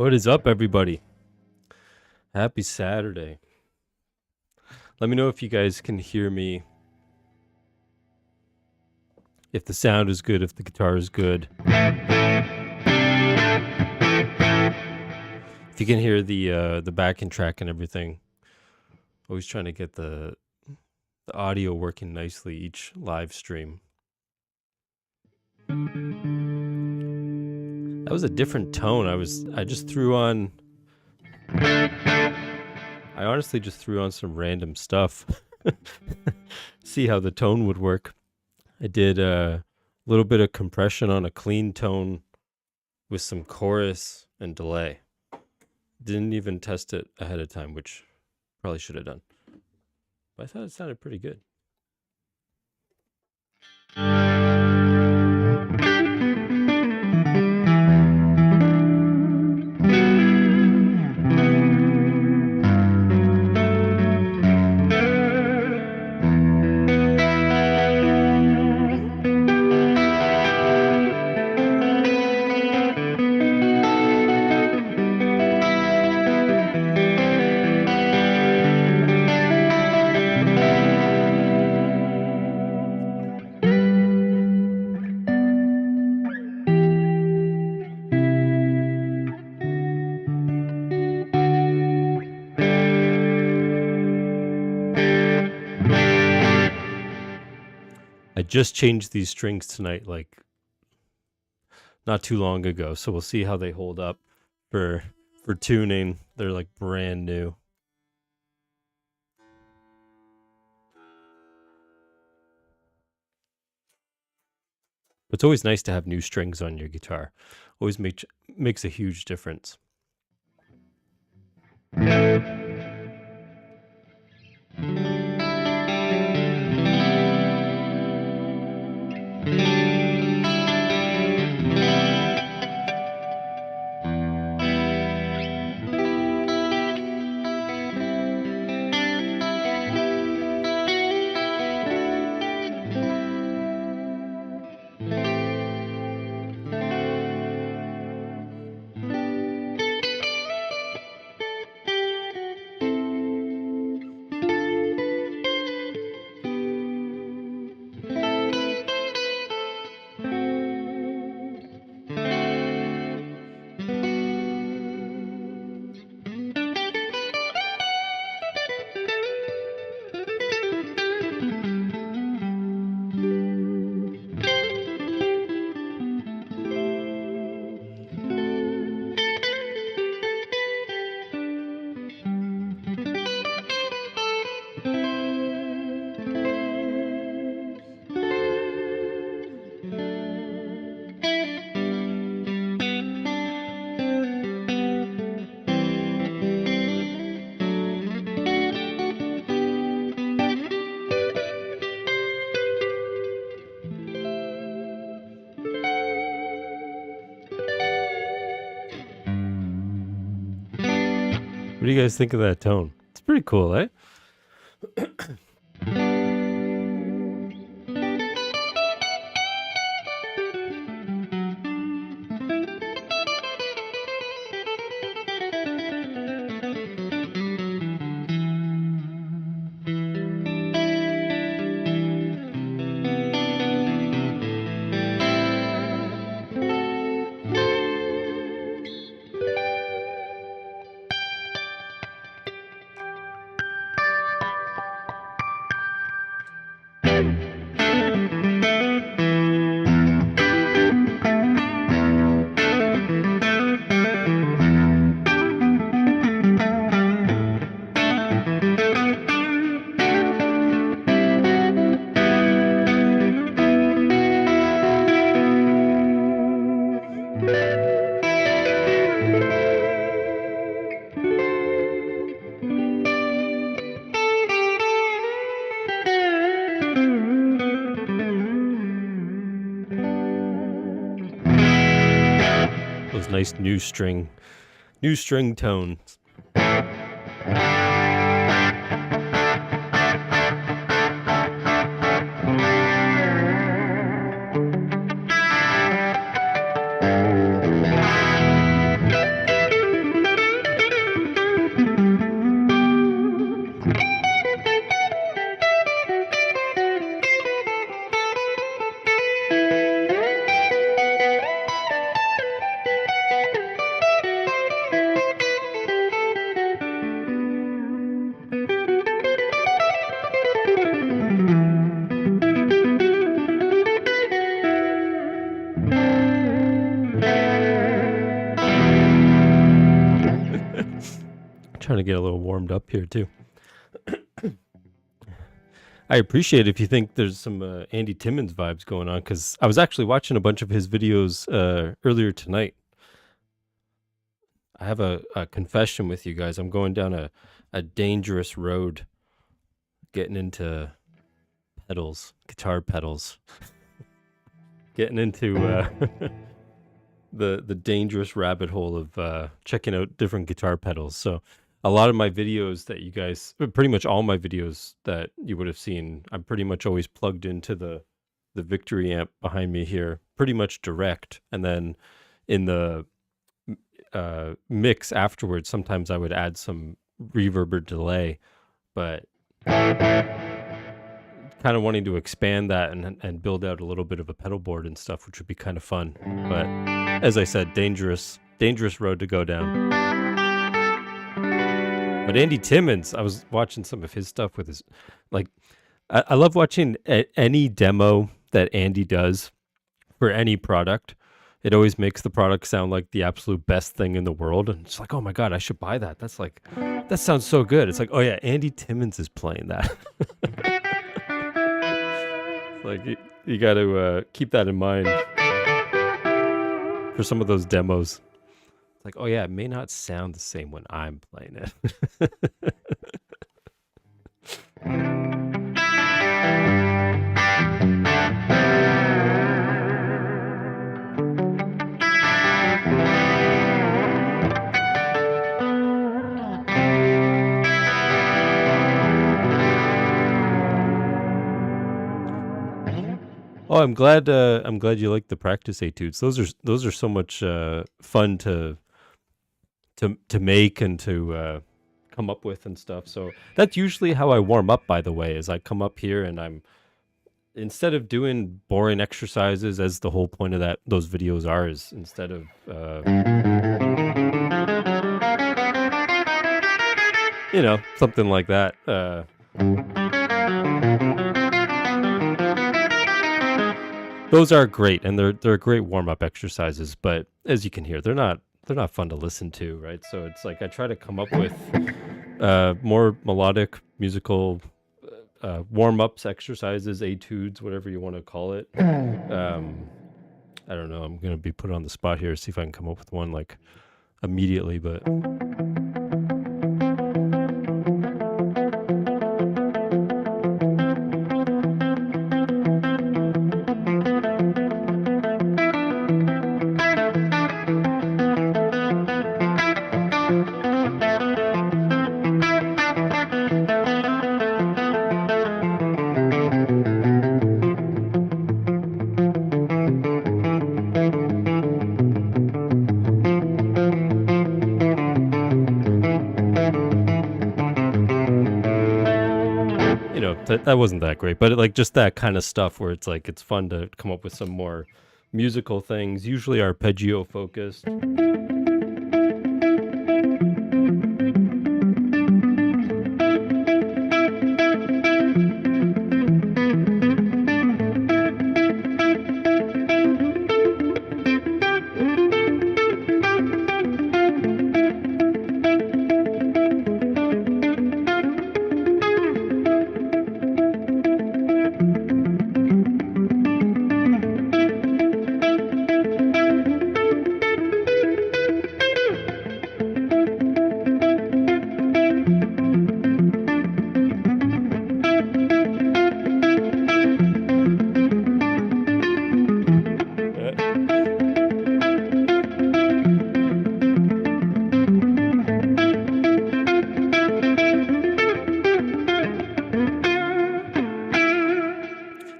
What is up, everybody? Happy Saturday. Let me know if you guys can hear me. If the sound is good, if the guitar is good. If you can hear the backing track and everything. Always trying to get the audio working nicely each live stream. That was a different tone. I honestly just threw on some random stuff. See how the tone would work. I did a little bit of compression on a clean tone with some chorus and delay. Didn't even test it ahead of time, which probably should have done. But I thought it sounded pretty good. I just changed these strings tonight, like not too long ago, so we'll see how they hold up for tuning. They're like brand new. It's always nice to have new strings on your guitar. Always makes a huge difference. What do you guys think of that tone? It's pretty cool, eh? Those nice new string tones. to get a little warmed up here too. I appreciate it if you think there's some Andy Timmons vibes going on, because I was actually watching a bunch of his videos earlier tonight. I have a confession with you guys. I'm going down a dangerous road, getting into pedals, guitar pedals, getting into the dangerous rabbit hole of checking out different guitar pedals. So a lot of my videos that you guys, pretty much all my videos that you would have seen, I'm pretty much always plugged into the Victory amp behind me here, pretty much direct. And then in the mix afterwards, sometimes I would add some reverb or delay, but kind of wanting to expand that and build out a little bit of a pedal board and stuff, which would be kind of fun. But as I said, dangerous road to go down. But Andy Timmons, I was watching some of his stuff with his, like, I love watching any demo that Andy does for any product. It always makes the product sound like the absolute best thing in the world. And it's like, oh my God, I should buy that. That sounds so good. It's like, oh yeah, Andy Timmons is playing that. Like, you got to keep that in mind for some of those demos. It's like, oh yeah, it may not sound the same when I'm playing it. Oh, I'm glad you like the practice etudes. Those are so much fun to make and to come up with and stuff. So that's usually how I warm up, by the way, is I come up here and instead of doing boring exercises, as the whole point of those videos are, is instead of something like that. Those are great, and they're great warm-up exercises, but as you can hear, they're not fun to listen to, right? So it's like I try to come up with more melodic musical warm-ups, exercises, etudes, whatever you want to call it. I don't know. I'm going to be put on the spot here, see if I can come up with one like immediately, but that wasn't that great, but like just that kind of stuff where it's like it's fun to come up with some more musical things, usually arpeggio focused.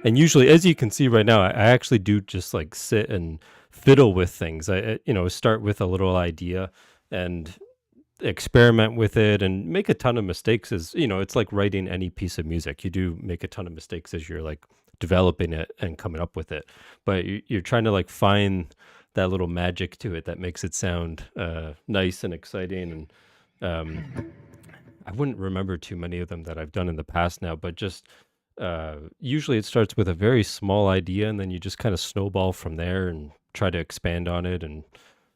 And usually, as you can see right now, I actually do just like sit and fiddle with things. I start with a little idea and experiment with it and make a ton of mistakes. It's like writing any piece of music. You do make a ton of mistakes as you're like developing it and coming up with it. But you're trying to like find that little magic to it that makes it sound nice and exciting. And I wouldn't remember too many of them that I've done in the past now, but just usually it starts with a very small idea and then you just kind of snowball from there and try to expand on it and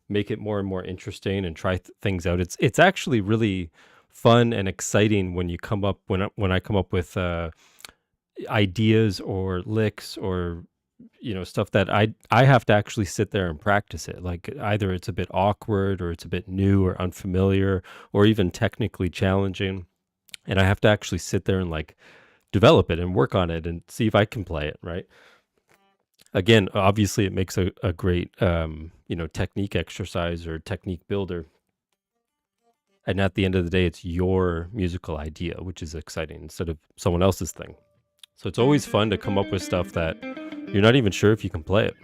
make it more and more interesting and try things out. It's actually really fun and exciting when you come up when I come up with ideas or licks or stuff that I have to actually sit there and practice it. Like either it's a bit awkward or it's a bit new or unfamiliar or even technically challenging, and I have to actually sit there and like develop it and work on it and see if I can play it, right? Again, obviously it makes a great technique exercise or technique builder. And at the end of the day, it's your musical idea, which is exciting instead of someone else's thing. So it's always fun to come up with stuff that you're not even sure if you can play it.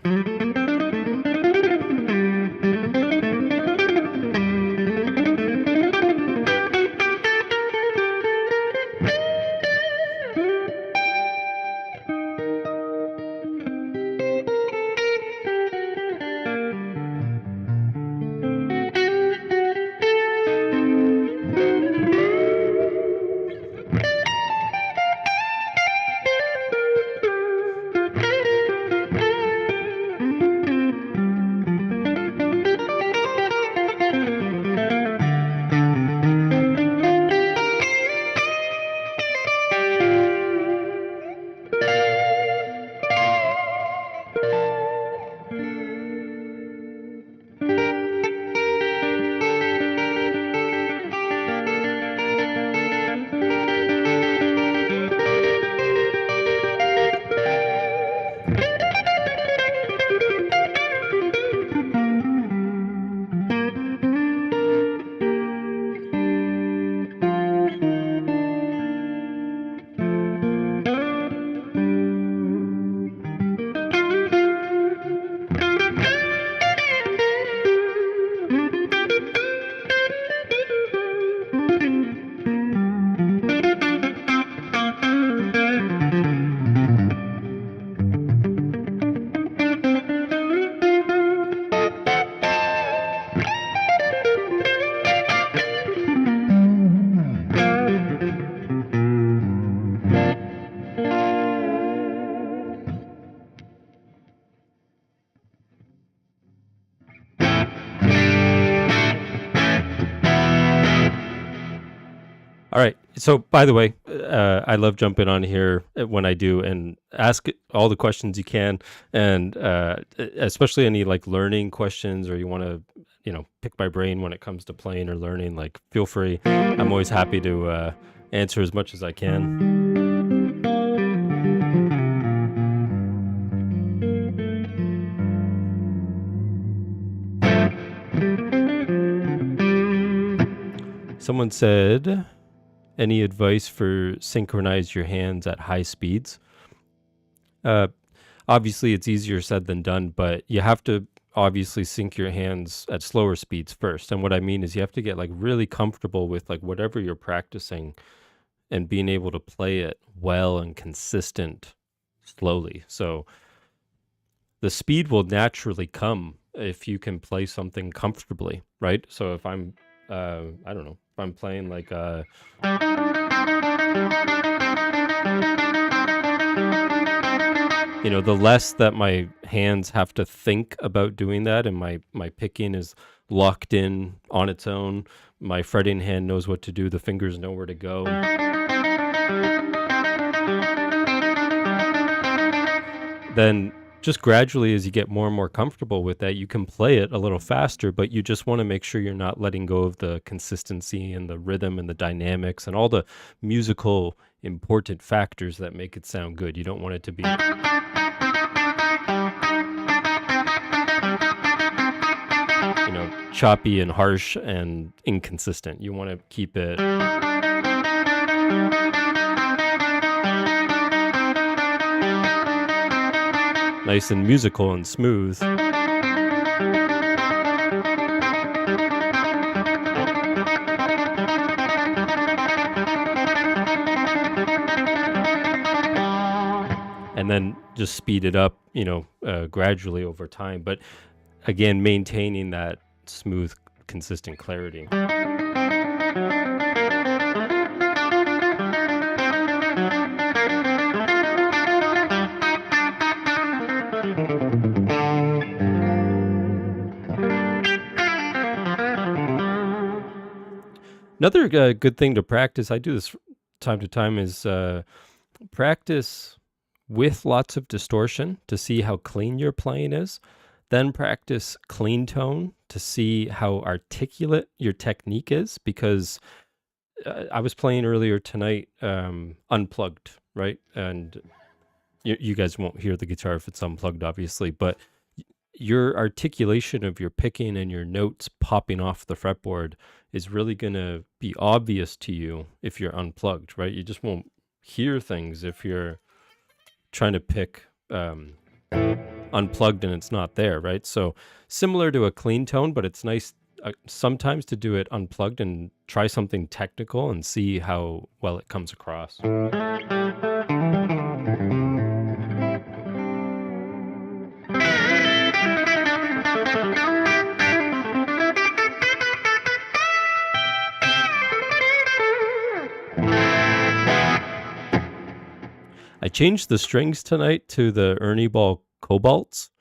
All right. So, by the way, I love jumping on here when I do and ask all the questions you can, and especially any like learning questions, or you want to, pick my brain when it comes to playing or learning. Like, feel free. I'm always happy to answer as much as I can. Someone said, any advice for synchronize your hands at high speeds? Obviously, it's easier said than done, but you have to obviously sync your hands at slower speeds first. And what I mean is you have to get like really comfortable with like whatever you're practicing and being able to play it well and consistent slowly. So the speed will naturally come if you can play something comfortably, right? So if I'm I don't know, if I'm playing like the less that my hands have to think about doing that, and my picking is locked in on its own, my fretting hand knows what to do, the fingers know where to go. Then just gradually, as you get more and more comfortable with that, you can play it a little faster, but you just want to make sure you're not letting go of the consistency and the rhythm and the dynamics and all the musical important factors that make it sound good. You don't want it to be choppy and harsh and inconsistent. You want to keep it nice and musical and smooth. And then just speed it up, gradually over time. But again, maintaining that smooth, consistent clarity. Another good thing to practice, I do this time to time, is practice with lots of distortion to see how clean your playing is. Then practice clean tone to see how articulate your technique is, because I was playing earlier tonight unplugged, right? And you guys won't hear the guitar if it's unplugged, obviously, but your articulation of your picking and your notes popping off the fretboard is really going to be obvious to you if you're unplugged, right? You just won't hear things if you're trying to pick unplugged and it's not there, right? So similar to a clean tone, but it's nice sometimes to do it unplugged and try something technical and see how well it comes across. I changed the strings tonight to the Ernie Ball Cobalts.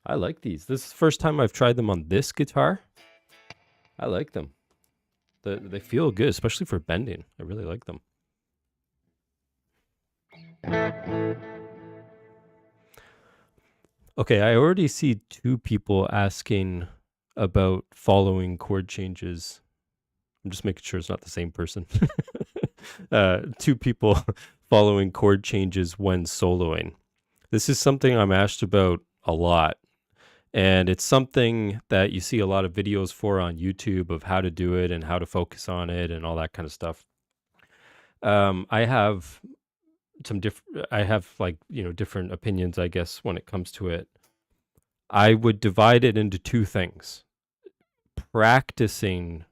I like these. This is the first time I've tried them on this guitar. I like them. They feel good, especially for bending. I really like them. Okay, I already see 2 people asking about following chord changes. I'm just making sure it's not the same person. 2 people following chord changes when soloing. This is something I'm asked about a lot. And it's something that you see a lot of videos for on YouTube of how to do it and how to focus on it and all that kind of stuff. I have different opinions, I guess, when it comes to it. I would divide it into 2 things. Practicing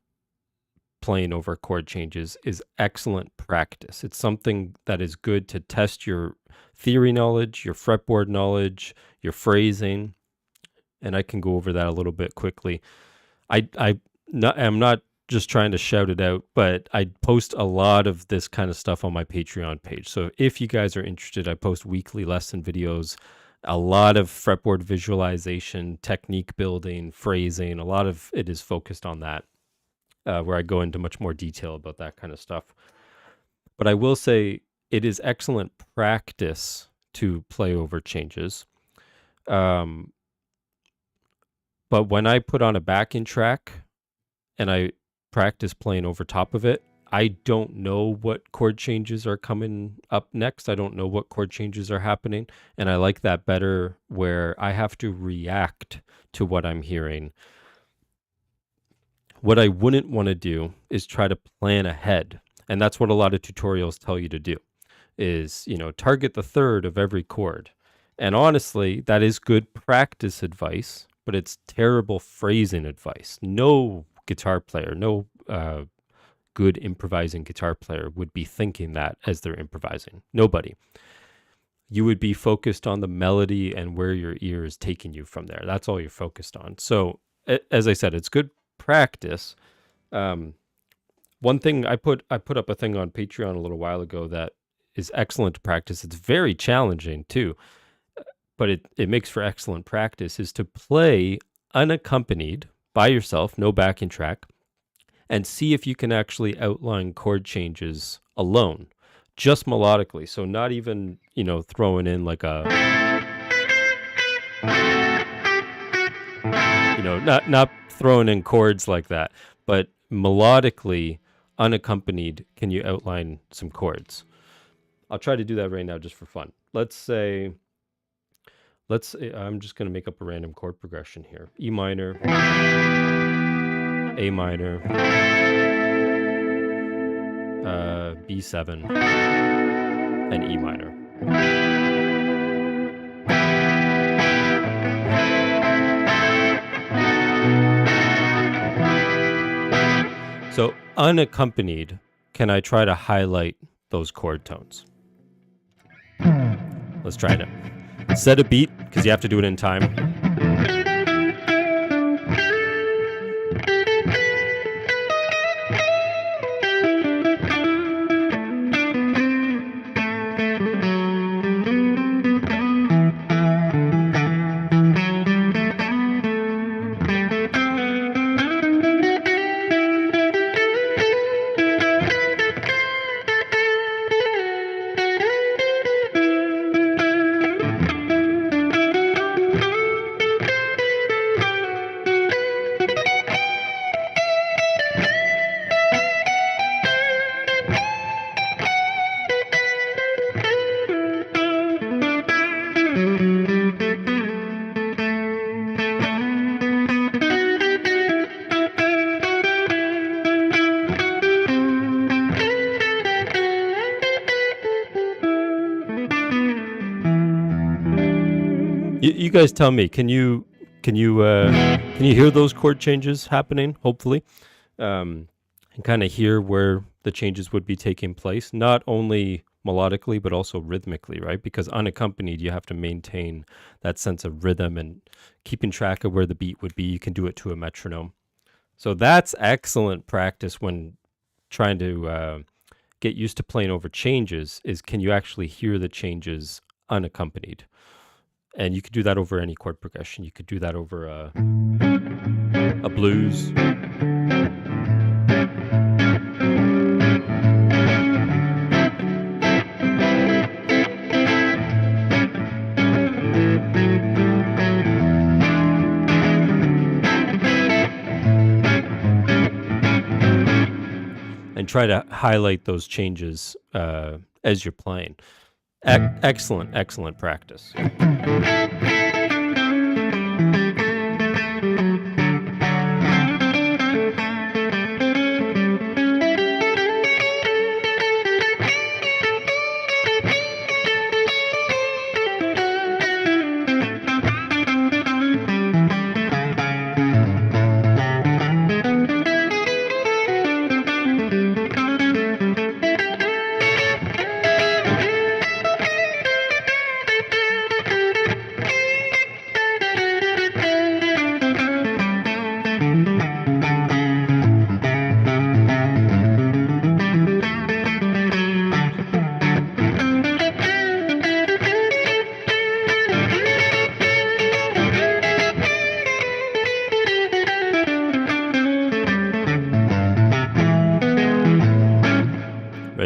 playing over chord changes is excellent practice. It's something that is good to test your theory knowledge, your fretboard knowledge, your phrasing, and I can go over that a little bit quickly. I'm not just trying to shout it out, but I post a lot of this kind of stuff on my Patreon page. So if you guys are interested, I post weekly lesson videos, a lot of fretboard visualization, technique building, phrasing. A lot of it is focused on that. Where I go into much more detail about that kind of stuff. But I will say it is excellent practice to play over changes. But when I put on a backing track and I practice playing over top of it, I don't know what chord changes are coming up next. I don't know what chord changes are happening. And I like that better, where I have to react to what I'm hearing. What I wouldn't want to do is try to plan ahead. And that's what a lot of tutorials tell you to do, is, target the third of every chord. And honestly, that is good practice advice, but it's terrible phrasing advice. No guitar player, no good improvising guitar player would be thinking that as they're improvising. Nobody. You would be focused on the melody and where your ear is taking you from there. That's all you're focused on. So, as I said, it's good practice. One thing I put up a thing on Patreon a little while ago that is excellent to practice. It's very challenging too, but it makes for excellent practice, is to play unaccompanied by yourself, no backing track, and see if you can actually outline chord changes alone, just melodically. So not even, throwing in like a, not throwing in chords like that, but melodically, unaccompanied, can you outline some chords? I'll try to do that right now just for fun. Let's say I'm just going to make up a random chord progression here. E minor, A minor, B7, and E minor. So unaccompanied, can I try to highlight those chord tones? Let's try it. Set a beat, because you have to do it in time. You guys tell me. Can you hear those chord changes happening? Hopefully, and kind of hear where the changes would be taking place, not only melodically but also rhythmically, right? Because unaccompanied, you have to maintain that sense of rhythm and keeping track of where the beat would be. You can do it to a metronome. So that's excellent practice when trying to get used to playing over changes. Is can you actually hear the changes unaccompanied? And you could do that over any chord progression. You could do that over a blues. And try to highlight those changes as you're playing. Excellent practice.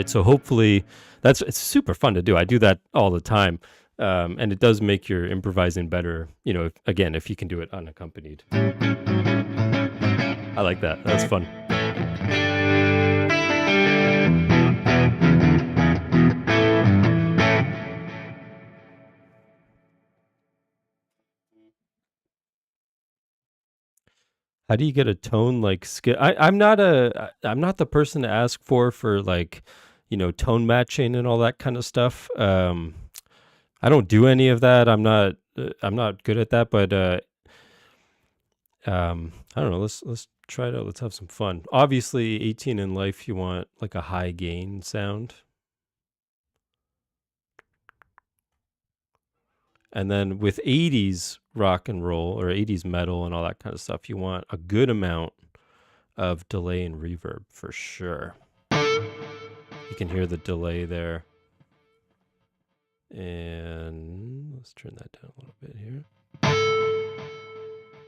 So hopefully it's super fun to do. I do that all the time. And it does make your improvising better, if you can do it unaccompanied. I like that. That's fun. How do you get a tone like skill? I'm not the person to ask for like, tone matching and all that kind of stuff. I don't do any of that. I'm not good at that, but I don't know. Let's try it out. Let's have some fun. Obviously, 18 in life, you want like a high gain sound. And then with 80s rock and roll or 80s metal and all that kind of stuff, you want a good amount of delay and reverb for sure. You can hear the delay there. And let's turn that down a little bit here.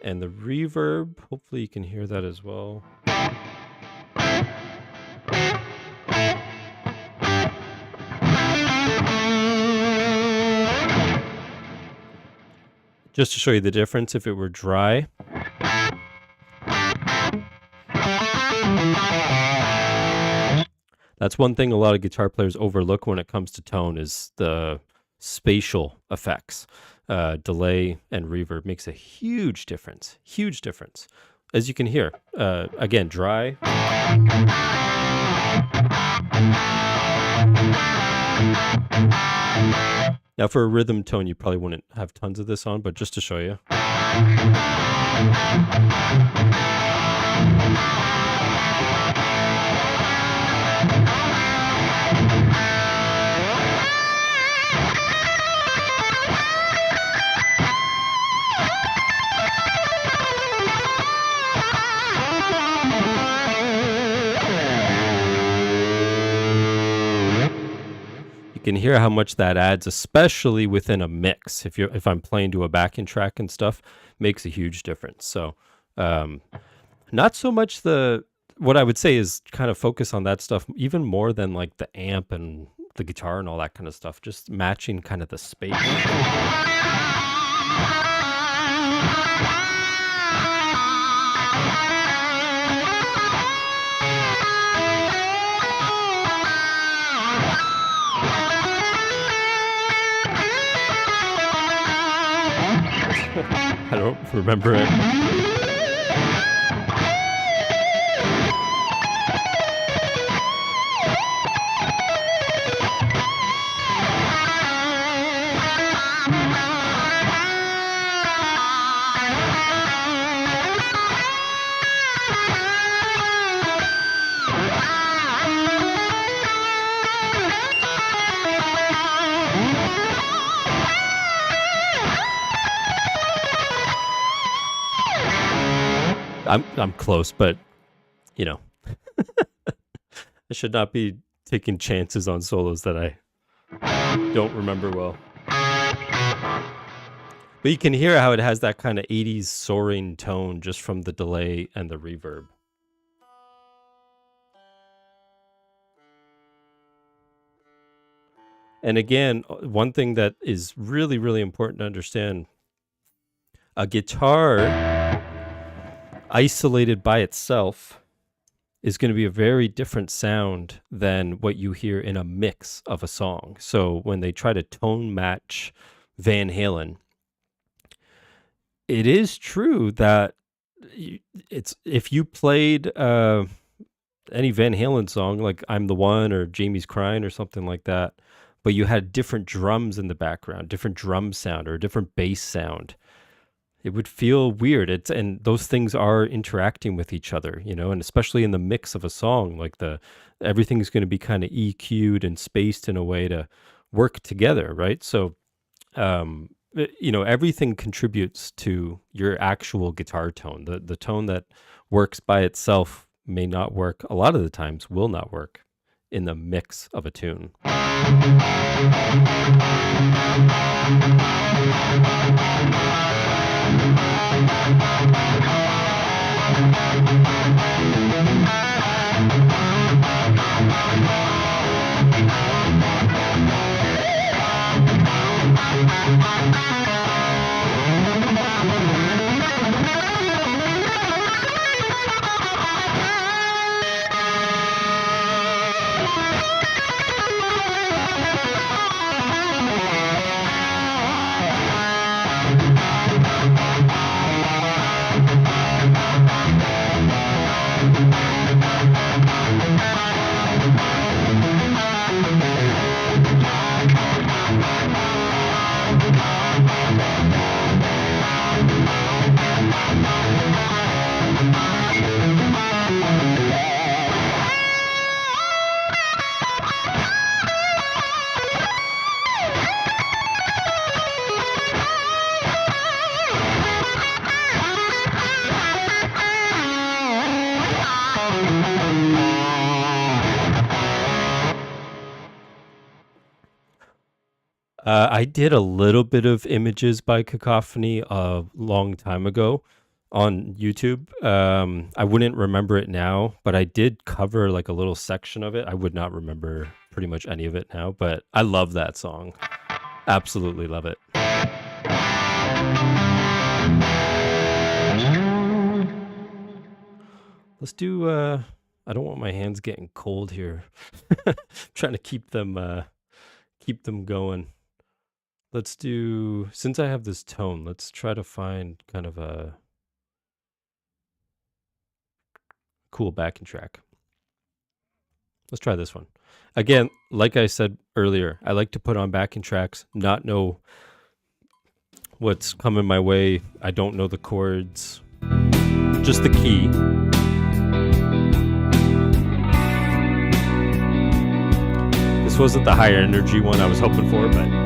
And the reverb, hopefully you can hear that as well. Just to show you the difference, if it were dry, that's one thing a lot of guitar players overlook when it comes to tone is the spatial effects. Delay and reverb makes a huge difference. As you can hear, again, dry. Now for a rhythm tone, you probably wouldn't have tons of this on, but just to show you. You can hear how much that adds, especially within a mix. If I'm playing to a backing track and stuff, makes a huge difference. So, not so much what I would say is kind of focus on that stuff even more than like the amp and the guitar and all that kind of stuff. Just matching kind of the space. I don't remember it. I'm close, but you know, I should not be taking chances on solos that I don't remember well. But you can hear how it has that kind of 80s soaring tone just from the delay and the reverb. And again, one thing that is really, really important to understand, a guitar isolated by itself is going to be a very different sound than what you hear in a mix of a song. So when they try to tone match Van Halen, it is true that if you played any Van Halen song, like I'm the One or Jamie's Crying or something like that, but you had different drums in the background, different drum sound or a different bass sound, it would feel weird. And those things are interacting with each other, you know, and especially in the mix of a song, like everything's going to be kind of EQ'd and spaced in a way to work together, right? So, you know, everything contributes to your actual guitar tone. The tone that works by itself may not work, a lot of the times will not work in the mix of a tune. I did a little bit of Images by Cacophony a long time ago on YouTube. I wouldn't remember it now, but I did cover like a little section of it. I would not remember pretty much any of it now, but I love that song. Absolutely love it. Let's do, I don't want my hands getting cold here. Trying to keep them going. Let's do, since I have this tone, let's try to find kind of a cool backing track. Let's try this one. Again, like I said earlier, I like to put on backing tracks, not know what's coming my way. I don't know the chords, just the key. This wasn't the higher energy one I was hoping for, but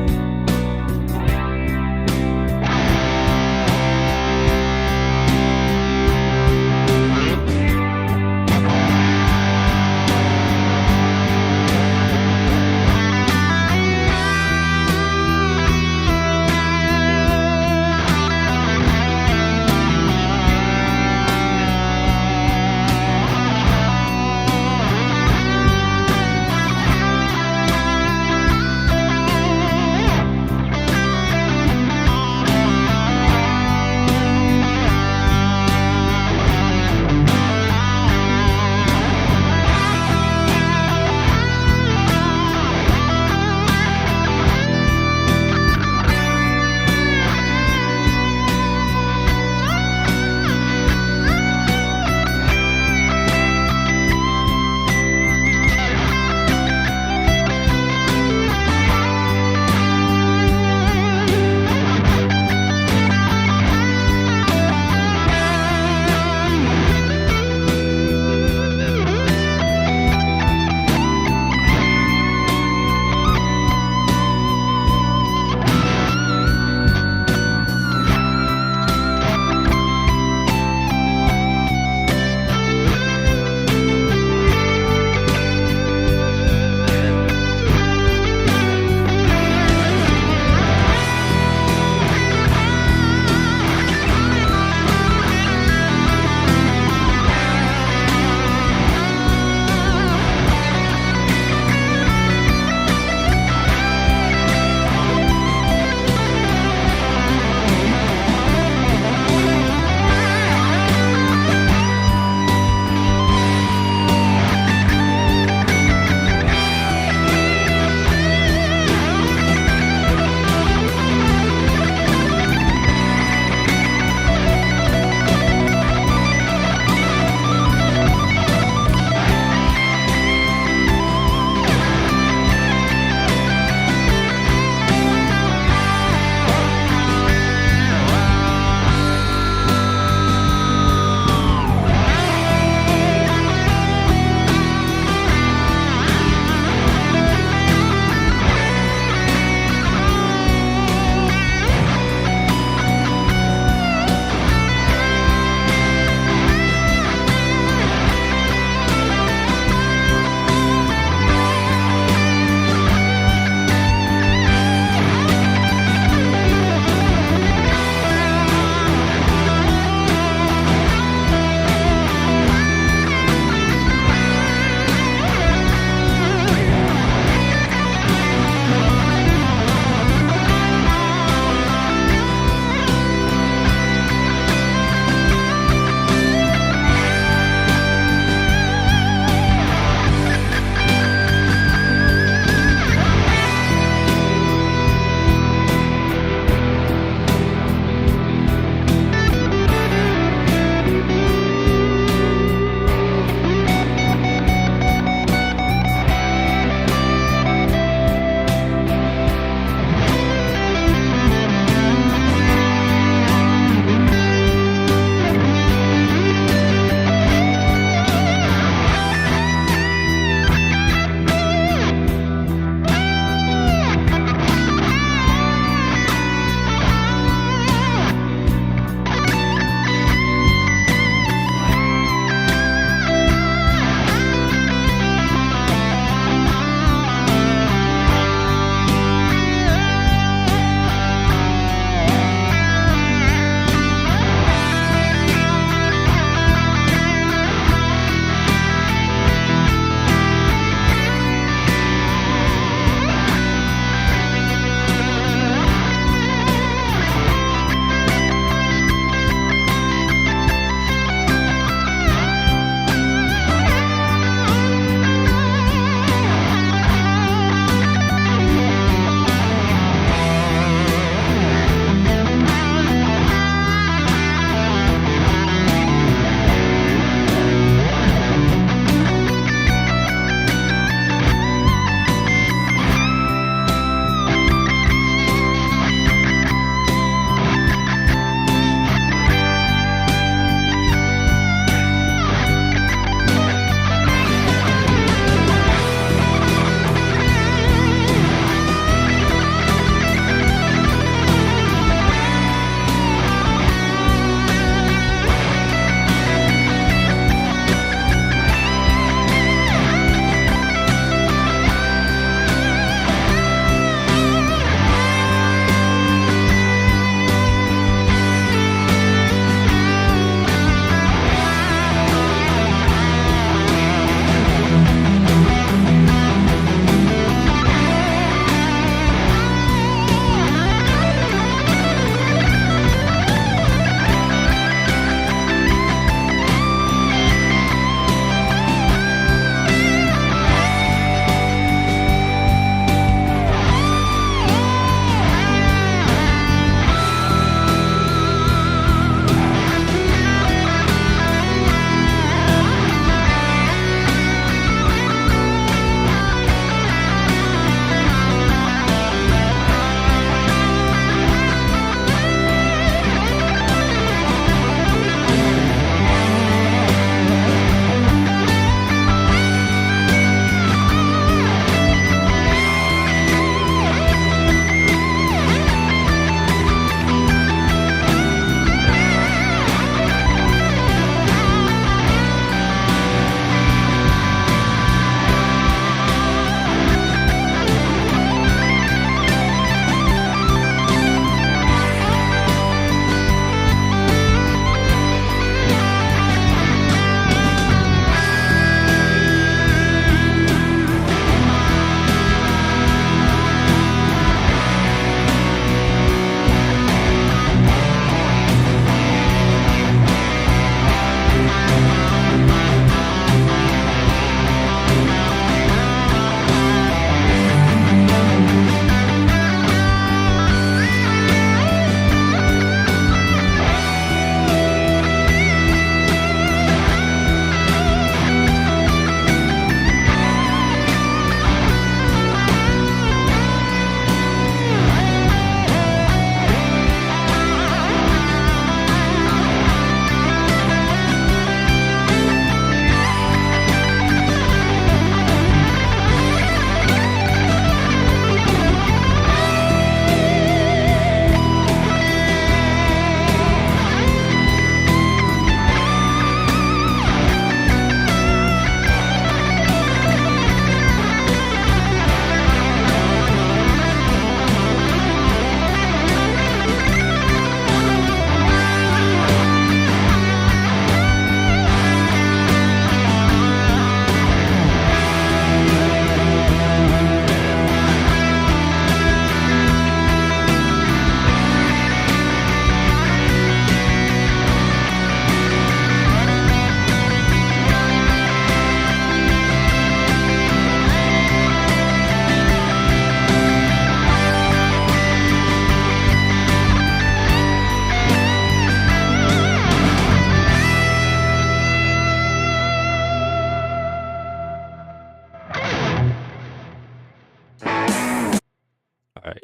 All right.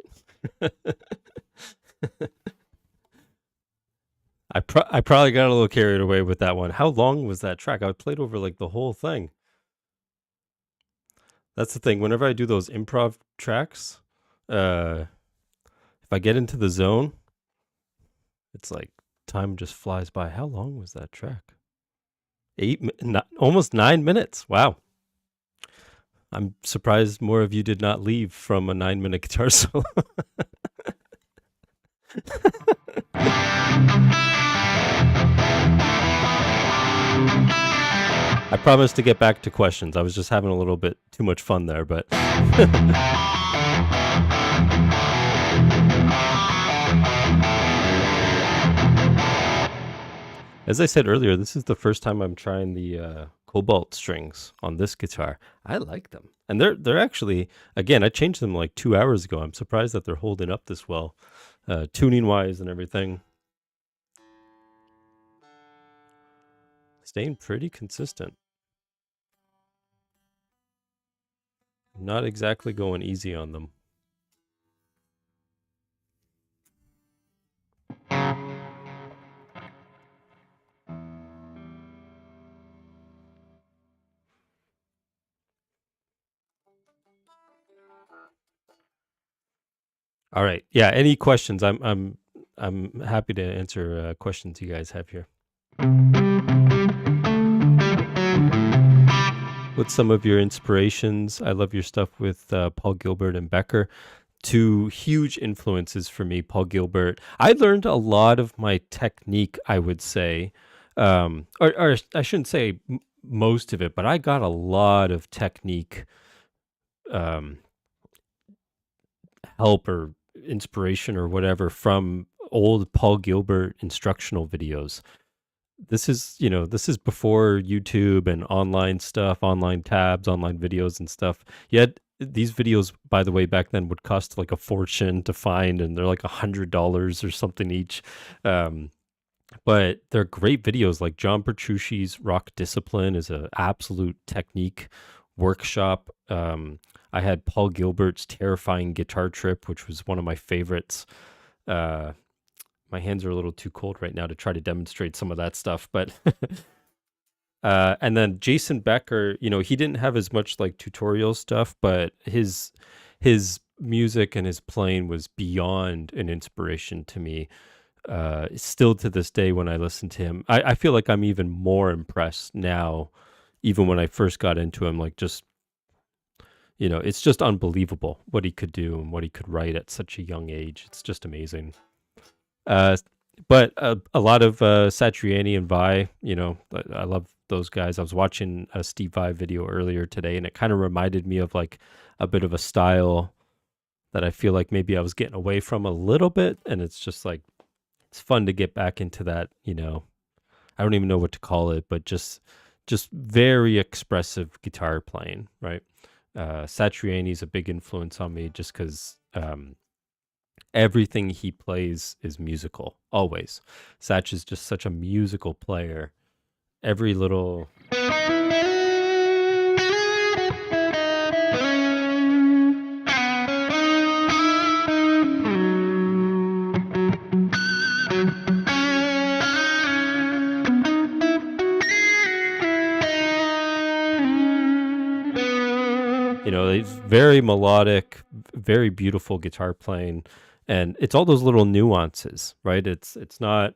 I probably got a little carried away with that one. How long was that track? I played over like the whole thing. That's the thing. Whenever I do those improv tracks, if I get into the zone, it's like time just flies by. How long was that track? Almost 9 minutes. Wow. I'm surprised more of you did not leave from a 9-minute guitar solo. I promised to get back to questions. I was just having a little bit too much fun there, but as I said earlier, this is the first time I'm trying the cobalt strings on this guitar. I like them. And they're actually, again, I changed them like 2 hours ago. I'm surprised that they're holding up this well, tuning wise and everything. Staying pretty consistent. Not exactly going easy on them. All right. Yeah. Any questions? I'm happy to answer questions you guys have here. What's some of your inspirations? I love your stuff with Paul Gilbert and Becker. Two huge influences for me, Paul Gilbert. I learned a lot of my technique, I would say, or I shouldn't say most of it, but I got a lot of technique help or inspiration or whatever from old Paul Gilbert instructional videos. This is before YouTube and online stuff, online tabs, online videos and stuff. Yet these videos, by the way, back then would cost like a fortune to find, and they're like $100 or something each. But they're great videos. Like John Petrucci's Rock Discipline is an absolute technique workshop. I had Paul Gilbert's Terrifying Guitar Trip, which was one of my favorites. My hands are a little too cold right now to try to demonstrate some of that stuff, but and then Jason Becker, he didn't have as much like tutorial stuff, but his music and his playing was beyond an inspiration to me. Still to this day, when I listen to him, I feel like I'm even more impressed now, even when I first got into him. Like, just it's just unbelievable what he could do and what he could write at such a young age. It's just amazing. But a lot of Satriani and Vai, I love those guys. I was watching a Steve Vai video earlier today, and it kind of reminded me of like a bit of a style that I feel like maybe I was getting away from a little bit, and it's just like, it's fun to get back into that, I don't even know what to call it, but just very expressive guitar playing, right? Satriani's a big influence on me just because everything he plays is musical, always. Satch is just such a musical player. Every little... It's very melodic, very beautiful guitar playing, and it's all those little nuances, right? It's not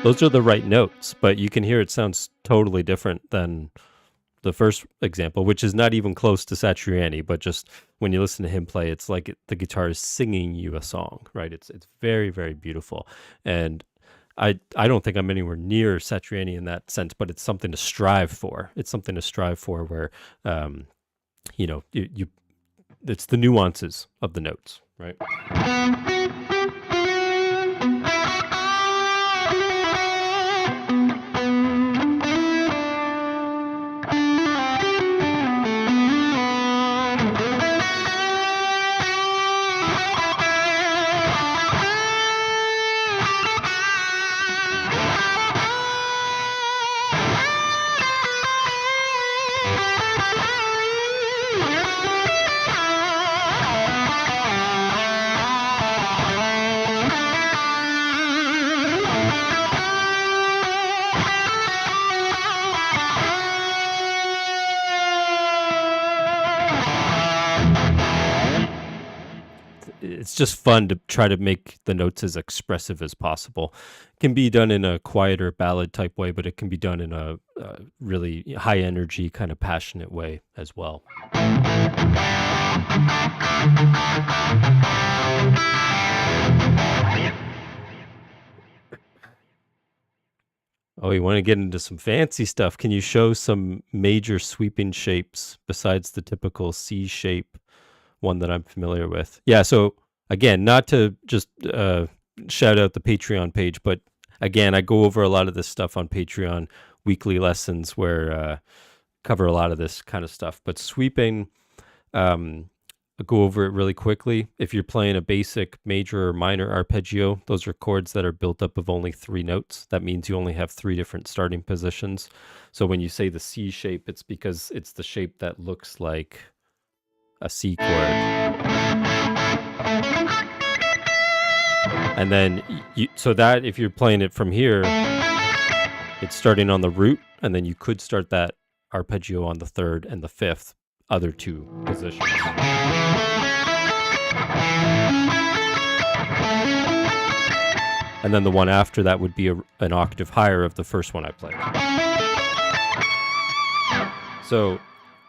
those are the right notes, but you can hear it sounds totally different than the first example, which is not even close to Satriani, but just when you listen to him play, it's like the guitar is singing you a song, right? It's very, very beautiful. And I don't think I'm anywhere near Satriani in that sense, but it's something to strive for. It's something to strive for where, it's the nuances of the notes, right? it's just fun to try to make the notes as expressive as possible. It can be done in a quieter ballad type way, but it can be done in a really high energy kind of passionate way as well. Oh, you want to get into some fancy stuff? Can you show some major sweeping shapes besides the typical C shape one that I'm familiar with? Yeah, so again, not to just shout out the Patreon page, but again, I go over a lot of this stuff on Patreon, weekly lessons where cover a lot of this kind of stuff. But sweeping, I'll go over it really quickly. If you're playing a basic major or minor arpeggio, those are chords that are built up of only 3 notes. That means you only have 3 different starting positions. So when you say the C shape, it's because it's the shape that looks like a C chord. And then, so that if you're playing it from here, it's starting on the root, and then you could start that arpeggio on the 3rd and the 5th, other 2 positions. And then the one after that would be an octave higher of the first one I played. So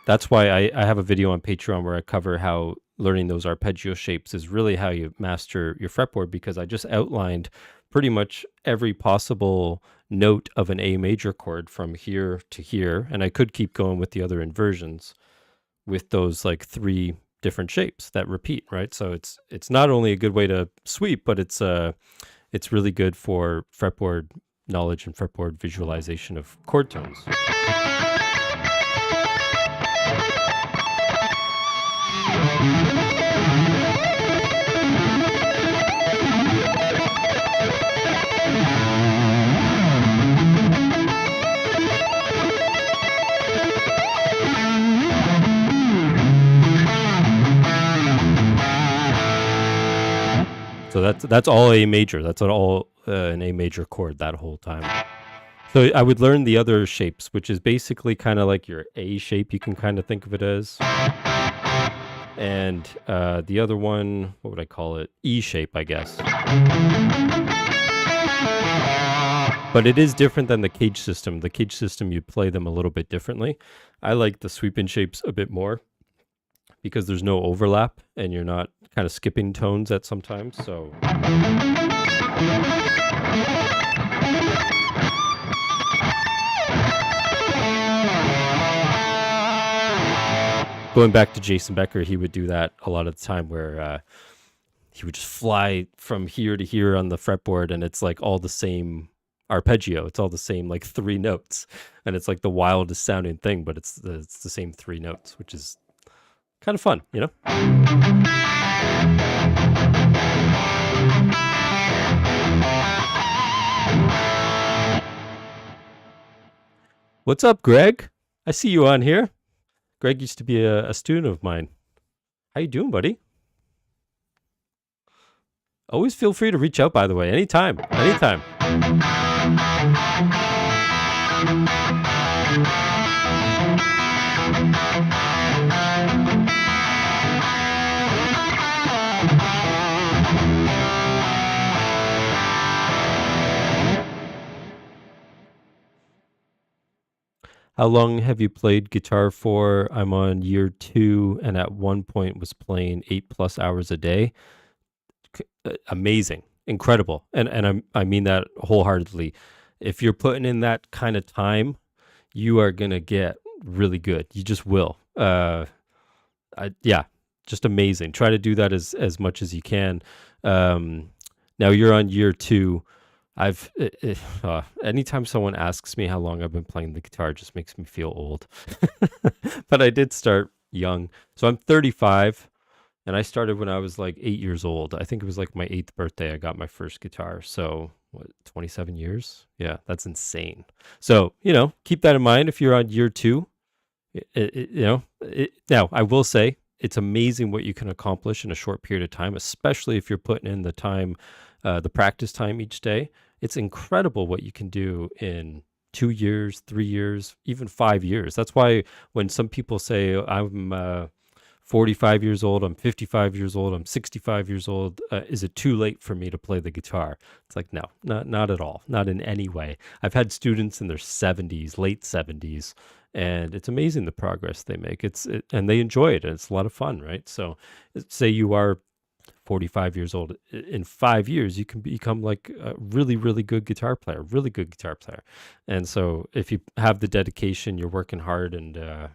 that's why I have a video on Patreon where I cover how learning those arpeggio shapes is really how you master your fretboard, because I just outlined pretty much every possible note of an A major chord from here to here. And I could keep going with the other inversions with those like 3 different shapes that repeat, right? So it's not only a good way to sweep, but it's really good for fretboard knowledge and fretboard visualization of chord tones. So that's all A major. That's all an A major chord that whole time. So I would learn the other shapes, which is basically kind of like your A shape. You can kind of think of it as. And the other one, what would I call it? E shape, I guess. But it is different than the cage system. The cage system, you play them a little bit differently. I like the sweeping shapes a bit more because there's no overlap and you're not kind of skipping tones at some times. So going back to Jason Becker, he would do that a lot of the time where he would just fly from here to here on the fretboard, and it's like all the same arpeggio. It's all the same like 3 notes, and it's like the wildest sounding thing, but it's the same 3 notes, which is kind of fun, you know? What's up, Greg? I see you on here. Greg used to be a student of mine. How you doing, buddy? Always feel free to reach out, by the way, anytime. How long have you played guitar for? I'm on year 2, and at one point was playing 8+ hours a day. Amazing, incredible, and I mean that wholeheartedly. If you're putting in that kind of time, you are gonna get really good. You just will. Just amazing. Try to do that as much as you can. Now you're on year 2. Anytime someone asks me how long I've been playing the guitar, it just makes me feel old. But I did start young. So I'm 35, and I started when I was like 8 years old. I think it was like my 8th birthday I got my first guitar. So 27 years? Yeah, that's insane. So, keep that in mind if you're on year 2. Now, I will say it's amazing what you can accomplish in a short period of time, especially if you're putting in the time, the practice time each day. It's incredible what you can do in 2 years, 3 years, even 5 years. That's why when some people say I'm 45 years old, I'm 55 years old, I'm 65 years old. Is it too late for me to play the guitar? It's like, no, not at all, not in any way. I've had students in their 70s, late 70s, and it's amazing the progress they make. And they enjoy it, and it's a lot of fun, right? So, say you are 45 years old, in 5 years, you can become like a really, really good guitar player, really good guitar player. And so, if you have the dedication, you're working hard, and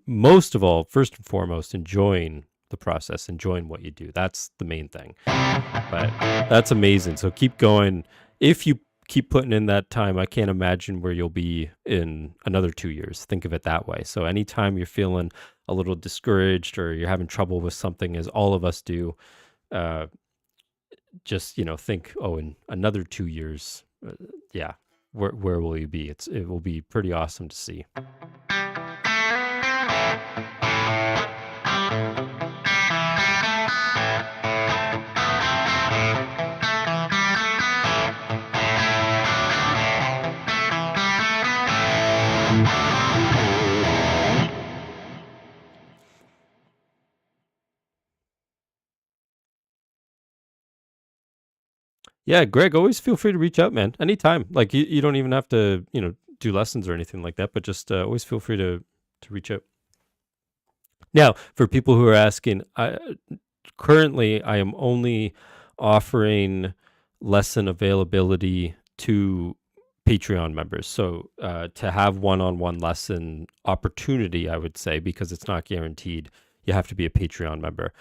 most of all, first and foremost, enjoying the process, enjoying what you do. That's the main thing. But that's amazing. So keep going. If you keep putting in that time, I can't imagine where you'll be in another 2 years. Think of it that way. So anytime you're feeling a little discouraged or you're having trouble with something, as all of us do, uh, just think, oh, in another 2 years, yeah, where will you be? It will be pretty awesome to see. Yeah, Greg, always feel free to reach out, man. Anytime. Like you don't even have to, do lessons or anything like that, but just always feel free to reach out. Now, for people who are asking, currently I am only offering lesson availability to Patreon members. So to have one-on-one lesson opportunity, I would say, because it's not guaranteed, you have to be a Patreon member.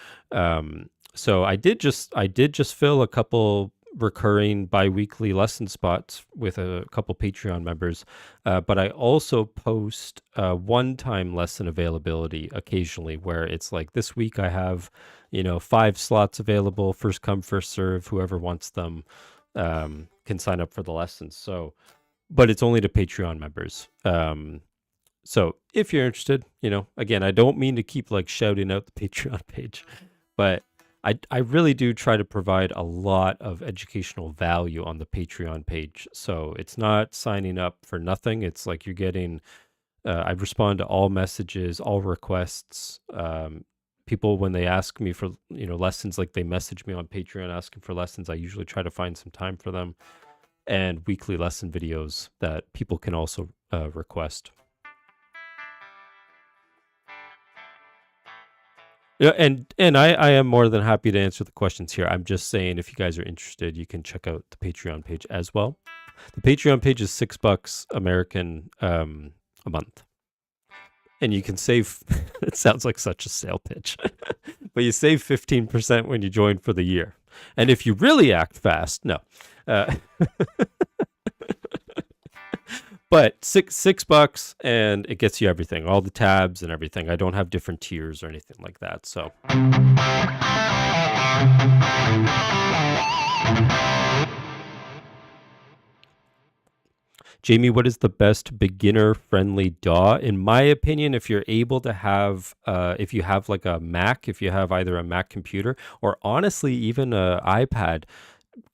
So I did just fill a couple recurring bi-weekly lesson spots with a couple Patreon members, but I also post one-time lesson availability occasionally, where it's like, this week I have 5 slots available, first come first serve. Whoever wants them can sign up for the lessons. So, but it's only to Patreon members. So if you're interested, again, I don't mean to keep like shouting out the Patreon page, but I really do try to provide a lot of educational value on the Patreon page. So it's not signing up for nothing. It's like you're getting, I respond to all messages, all requests. People, when they ask me for, lessons, like they message me on Patreon asking for lessons, I usually try to find some time for them, and weekly lesson videos that people can also request. Yeah, and I am more than happy to answer the questions here. I'm just saying, if you guys are interested, you can check out the Patreon page as well. The Patreon page is $6 American a month, and you can save. It sounds like such a sale pitch, but you save 15% when you join for the year. And if you really act fast, no. But $6, and it gets you everything, all the tabs and everything. I don't have different tiers or anything like that. So, Jamie, what is the best beginner-friendly DAW? In my opinion, if you're able to have, if you have like a Mac, if you have either a Mac computer or honestly even an iPad,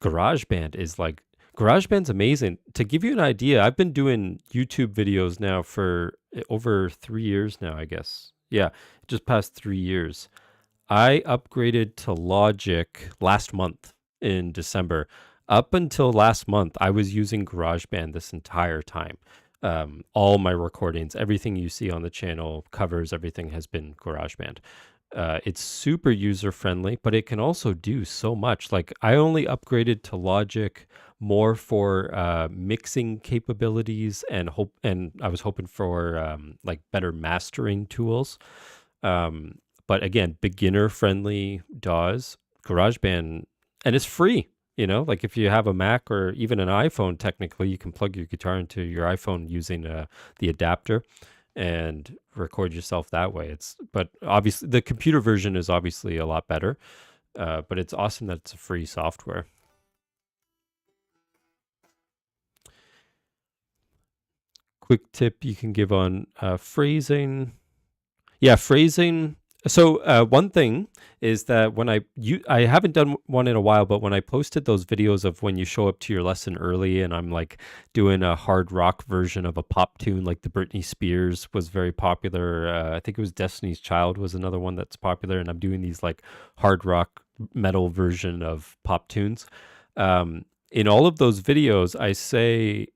GarageBand's amazing. To give you an idea, I've been doing YouTube videos now for over 3 years now, I guess. Yeah, just past 3 years. I upgraded to Logic last month in December. Up until last month, I was using GarageBand this entire time. All my recordings, everything you see on the channel, covers, everything has been GarageBand. It's super user friendly, but it can also do so much. Like, I only upgraded to Logic more for mixing capabilities, and I was hoping for like better mastering tools. But again, beginner friendly DAWs, GarageBand, and it's free. Like if you have a Mac or even an iPhone, technically you can plug your guitar into your iPhone using the adapter and record yourself that way. But obviously the computer version is obviously a lot better, but it's awesome that it's a free software. Quick tip you can give on phrasing. Yeah, phrasing. So one thing is that I haven't done one in a while, but when I posted those videos of when you show up to your lesson early and I'm like doing a hard rock version of a pop tune, like the Britney Spears was very popular. I think it was Destiny's Child was another one that's popular, and I'm doing these like hard rock metal version of pop tunes. In all of those videos, I say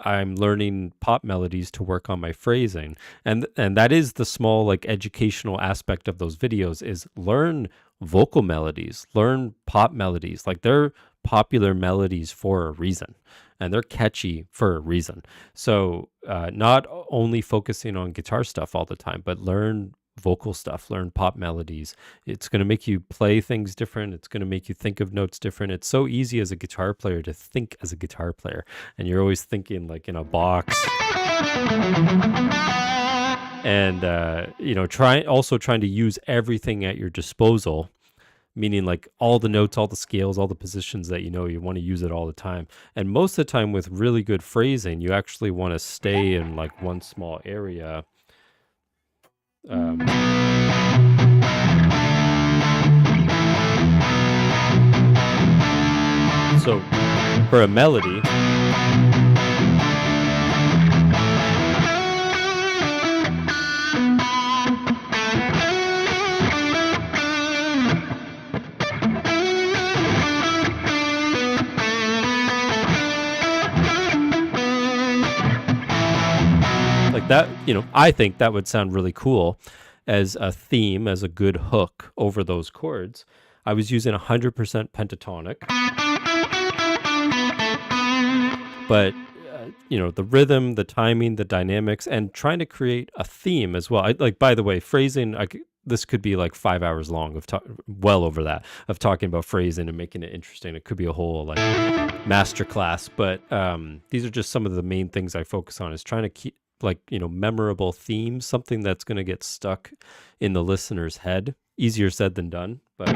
I'm learning pop melodies to work on my phrasing. And that is the small like educational aspect of those videos is learn vocal melodies, learn pop melodies. Like they're popular melodies for a reason and they're catchy for a reason. So not only focusing on guitar stuff all the time, but learn vocal stuff, learn pop melodies. It's going to make you play things different. It's going to make you think of notes different. It's so easy as a guitar player to think as a guitar player, and you're always thinking like in a box. And trying to use everything at your disposal, meaning like all the notes, all the scales, all the positions that you want to use it all the time. And most of the time with really good phrasing, you actually want to stay in like one small area. So for a melody, like that, I think that would sound really cool as a theme, as a good hook over those chords. I was using 100% pentatonic, but the rhythm, the timing, the dynamics, and trying to create a theme as well. By the way, phrasing, this could be like 5 hours long of well over that, of talking about phrasing and making it interesting. It could be a whole like masterclass, but these are just some of the main things I focus on, is trying to keep memorable themes, something that's going to get stuck in the listener's head. Easier said than done, but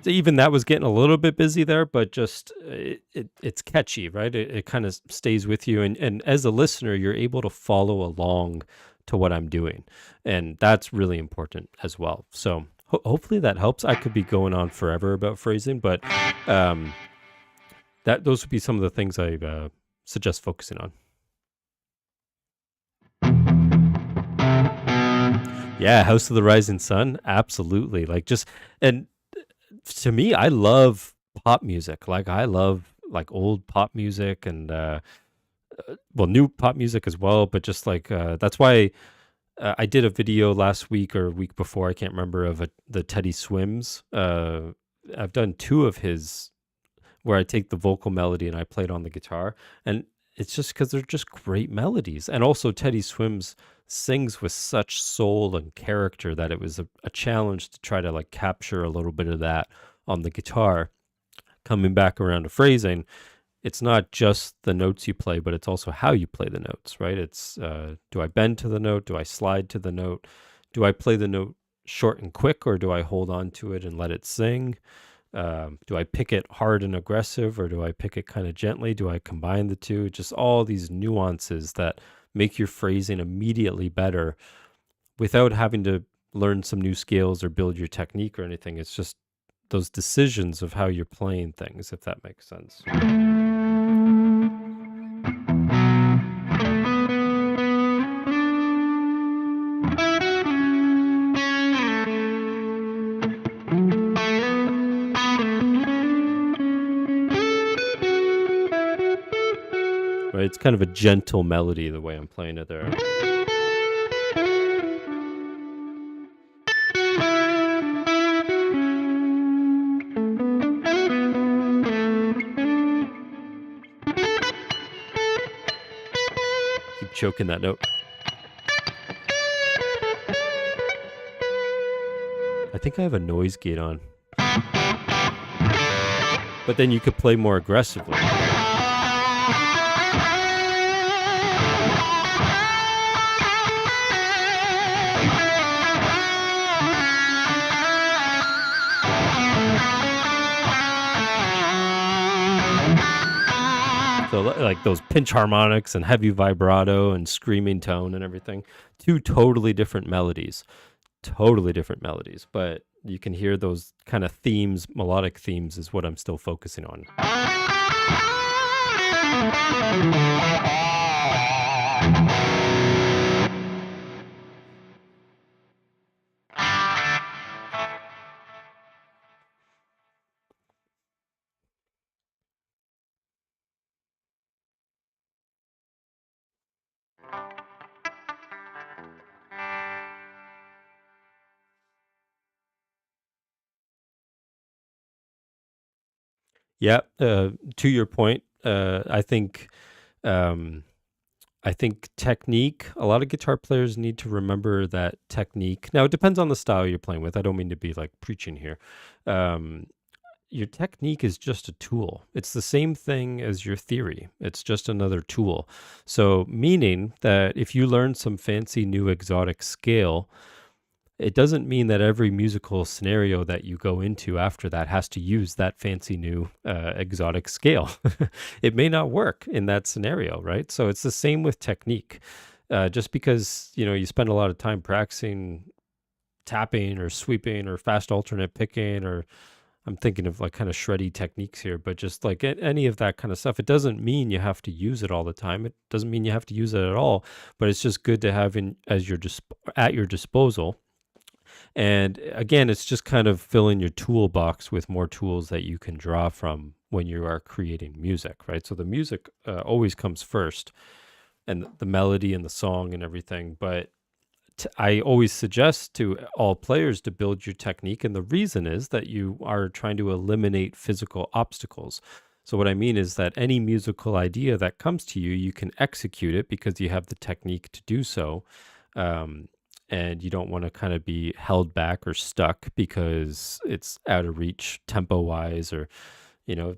so even that was getting a little bit busy there, but just it's catchy, right? It kind of stays with you, and as a listener, you're able to follow along to what I'm doing, and that's really important as well. So hopefully that helps. I could be going on forever about phrasing, but those would be some of the things I suggest focusing on. Yeah, House of the Rising Sun, absolutely. And to me, I love pop music. Like I love like old pop music and new pop music as well. But just like that's why I did a video last week or a week before, I can't remember, of the Teddy Swims. I've done 2 of his where I take the vocal melody and I play it on the guitar, and it's just because they're just great melodies. And also Teddy Swims sings with such soul and character that it was a challenge to try to like capture a little bit of that on the guitar. Coming back around to phrasing, it's not just the notes you play, but it's also how you play the notes, right? It's do I bend to the note? Do I slide to the note? Do I play the note short and quick, or do I hold on to it and let it sing? Do I pick it hard and aggressive, or do I pick it kind of gently? Do I combine the two? Just all these nuances that make your phrasing immediately better without having to learn some new scales or build your technique or anything. It's just those decisions of how you're playing things, if that makes sense. Right, it's kind of a gentle melody the way I'm playing it there. Keep choking that note. I think I have a noise gate on. But then you could play more aggressively. So like those pinch harmonics and heavy vibrato and screaming tone and everything. Two totally different melodies. But you can hear those kind of themes, melodic themes is what I'm still focusing on. Yeah, to your point, um, I think technique. A lot of guitar players need to remember that technique. Now, it depends on the style you're playing with. I don't mean to be like preaching here. Um, your technique is just a tool. It's the same thing as your theory. It's just another tool. So, meaning that if you learn some fancy new exotic scale, it doesn't mean that every musical scenario that you go into after that has to use that fancy new exotic scale. It may not work in that scenario, right? So it's the same with technique. Just because you spend a lot of time practicing tapping or sweeping or fast alternate picking, or I'm thinking of like kind of shreddy techniques here, but just like any of that kind of stuff, it doesn't mean you have to use it all the time. It doesn't mean you have to use it at all, but it's just good to have at your disposal. And again, it's just kind of filling your toolbox with more tools that you can draw from when you are creating music, right? So the music always comes first, and the melody and the song and everything. But I always suggest to all players to build your technique. And the reason is that you are trying to eliminate physical obstacles. So what I mean is that any musical idea that comes to you, you can execute it because you have the technique to do so. Um, and you don't want to kind of be held back or stuck because it's out of reach tempo wise, or you know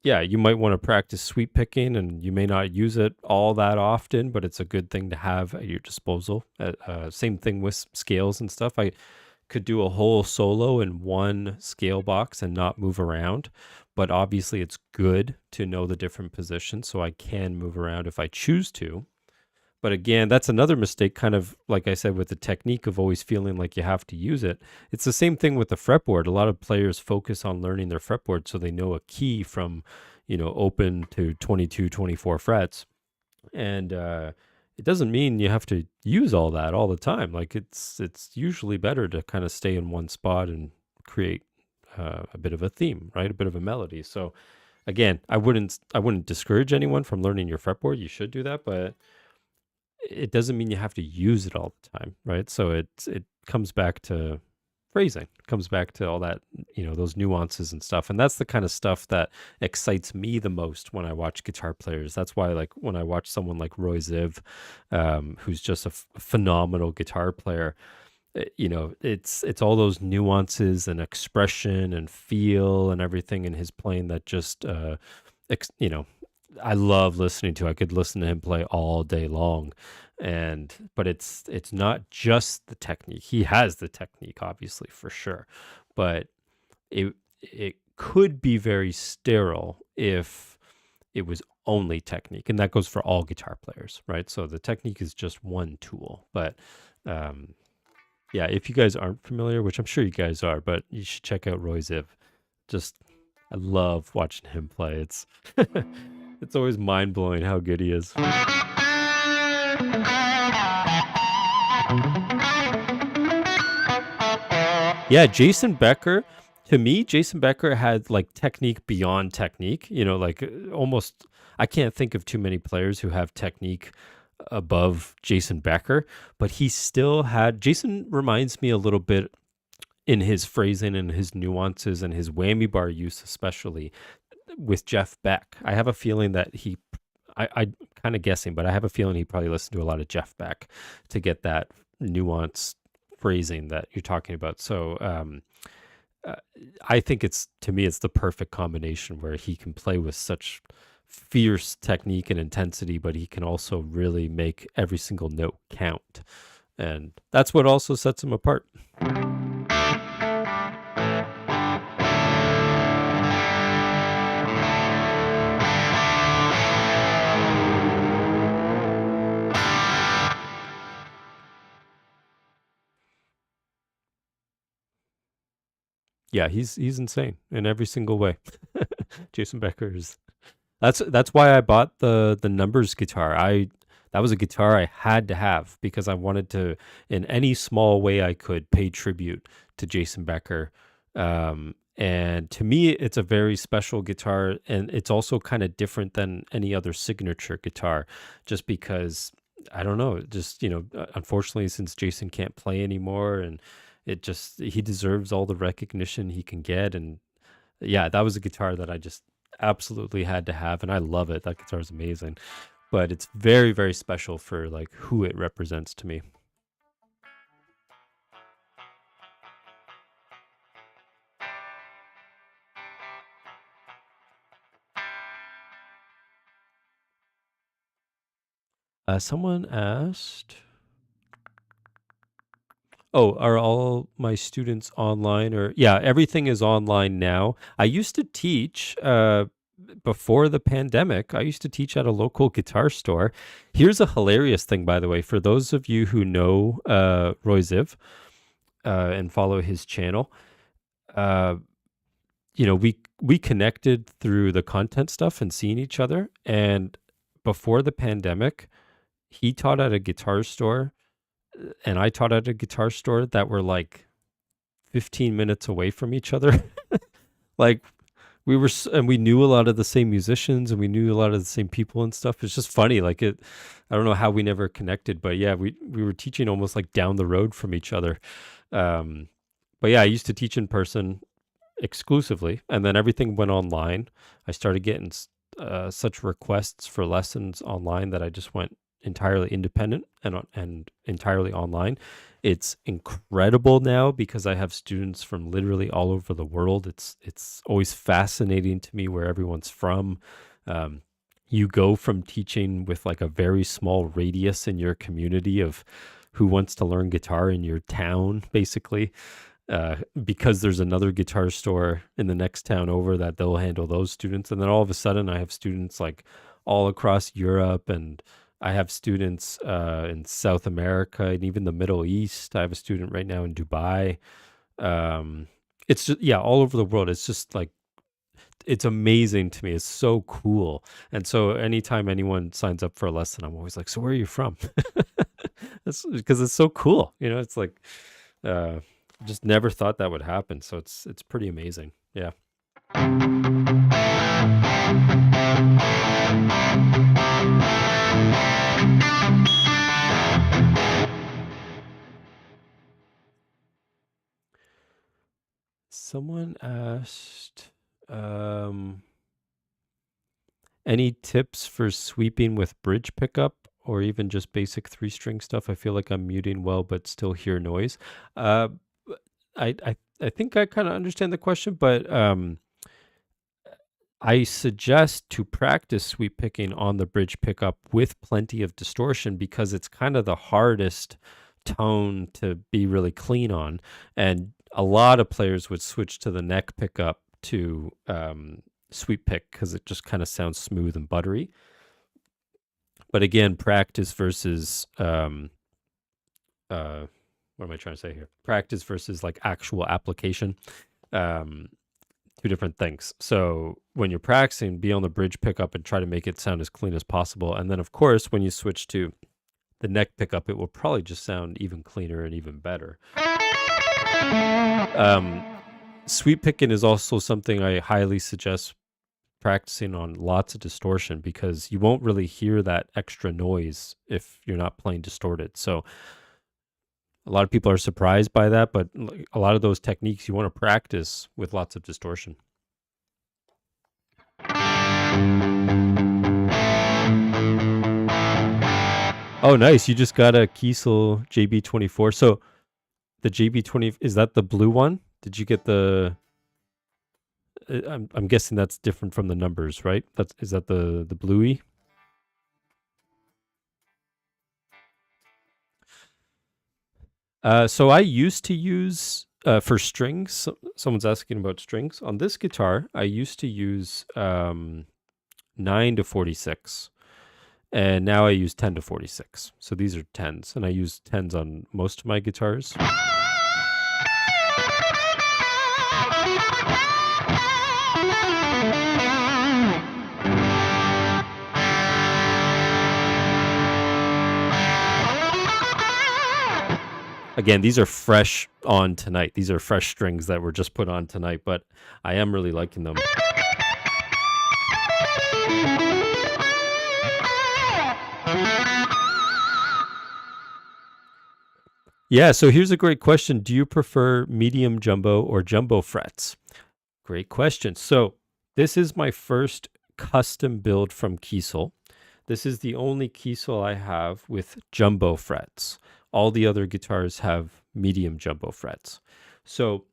yeah, you might want to practice sweep picking and you may not use it all that often, but it's a good thing to have at your disposal. Same thing with scales and stuff. I could do a whole solo in one scale box and not move around, but obviously it's good to know the different positions so I can move around if I choose to. But again, that's another mistake, kind of like I said, with the technique of always feeling like you have to use it. It's the same thing with the fretboard. A lot of players focus on learning their fretboard so they know a key from, open to 22, 24 frets. And it doesn't mean you have to use all that all the time. Like it's usually better to kind of stay in one spot and create a bit of a theme, right? A bit of a melody. So again, I wouldn't discourage anyone from learning your fretboard. You should do that, but it doesn't mean you have to use it all the time, right? So it comes back to phrasing, it comes back to all that, those nuances and stuff. And that's the kind of stuff that excites me the most when I watch guitar players. That's why, like, when I watch someone like Roy Ziv, who's just a phenomenal guitar player, it's all those nuances and expression and feel and everything in his playing that just, I love listening to. I could listen to him play all day long. But it's not just the technique. He has the technique, obviously, for sure. But it could be very sterile if it was only technique. And that goes for all guitar players, right? So the technique is just one tool. But yeah, if you guys aren't familiar, which I'm sure you guys are, but you should check out Roy Ziv. I love watching him play. It's it's always mind-blowing how good he is. Yeah, Jason Becker, to me, Jason Becker had like technique beyond technique, almost, I can't think of too many players who have technique above Jason Becker, but Jason reminds me a little bit in his phrasing and his nuances and his whammy bar use, especially with Jeff Beck. I have a feeling that I'm kind of guessing, but I have a feeling he probably listened to a lot of Jeff Beck to get that nuanced phrasing that you're talking about. So uh, I think to me, it's the perfect combination where he can play with such fierce technique and intensity, but he can also really make every single note count. And that's what also sets him apart. Yeah, he's insane in every single way. Jason Becker is that's why I bought the numbers guitar. That was a guitar I had to have because I wanted to, in any small way I could, pay tribute to Jason Becker. And to me, it's a very special guitar, and it's also kind of different than any other signature guitar, just because I don't know, just unfortunately, since Jason can't play anymore, and he deserves all the recognition he can get, and yeah, that was a guitar that I just absolutely had to have, and I love it. That guitar is amazing, but it's very, very special for like who it represents to me. Someone asked, "Oh, are all my students online?" Or yeah, everything is online now. I used to teach before the pandemic. I used to teach at a local guitar store. Here's a hilarious thing, by the way, for those of you who know Roy Ziv and follow his channel. Uh, we connected through the content stuff and seeing each other. And before the pandemic, he taught at a guitar store and I taught at a guitar store that were like 15 minutes away from each other. Like and we knew a lot of the same musicians and we knew a lot of the same people and stuff. It's just funny. I don't know how we never connected, but yeah, we were teaching almost like down the road from each other. But yeah, I used to teach in person exclusively, and then everything went online. I started getting such requests for lessons online that I just went entirely independent and entirely online. It's incredible now because I have students from literally all over the world. It's always fascinating to me where everyone's from. You go from teaching with like a very small radius in your community of who wants to learn guitar in your town, basically, because there's another guitar store in the next town over that they'll handle those students. And then all of a sudden I have students like all across Europe, and I have students in South America and even the Middle East. I have a student right now in Dubai. It's just, yeah, all over the world. It's just like, it's amazing to me. It's so cool. And so anytime anyone signs up for a lesson, I'm always like, so where are you from? That's because it's so cool. It's like, just never thought that would happen. So it's pretty amazing. Yeah. Someone asked, any tips for sweeping with bridge pickup or even just basic 3-string stuff? I feel like I'm muting well, but still hear noise. I think I kind of understand the question, but I suggest to practice sweep picking on the bridge pickup with plenty of distortion because it's kind of the hardest tone to be really clean on. And a lot of players would switch to the neck pickup to sweep pick because it just kind of sounds smooth and buttery. But again, practice versus what am I trying to say here? Practice versus like actual application. Two different things. So when you're practicing, be on the bridge pickup and try to make it sound as clean as possible. And then of course, when you switch to the neck pickup, it will probably just sound even cleaner and even better. Sweep picking is also something I highly suggest practicing on lots of distortion because you won't really hear that extra noise if you're not playing distorted. So a lot of people are surprised by that, but a lot of those techniques you want to practice with lots of distortion. Oh, nice. You just got a Kiesel JB24. So The JB20, is that the blue one? Did you get the? I'm guessing that's different from the numbers, right? Is that the bluey? So I used to use for strings. Someone's asking about strings on this guitar. I used to use 9 to 46, and now I use 10 to 46. So these are 10s, and I use 10s on most of my guitars. Again, these are fresh on tonight. These are fresh strings that were just put on tonight, but I am really liking them. Yeah, so here's a great question. Do you prefer medium jumbo or jumbo frets? Great question. So this is my first custom build from Kiesel. This is the only Kiesel I have with jumbo frets. All the other guitars have medium jumbo frets. So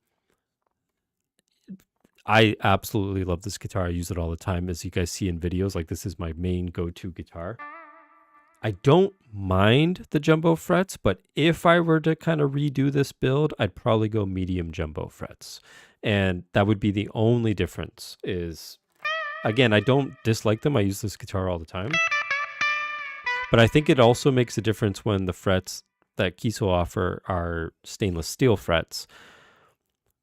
I absolutely love this guitar. I use it all the time. As you guys see in videos, like this is my main go-to guitar. I don't mind the jumbo frets, but if I were to kind of redo this build, I'd probably go medium jumbo frets. And that would be the only difference is, again, I don't dislike them. I use this guitar all the time. But I think it also makes a difference when the frets that Kiesel offer are stainless steel frets,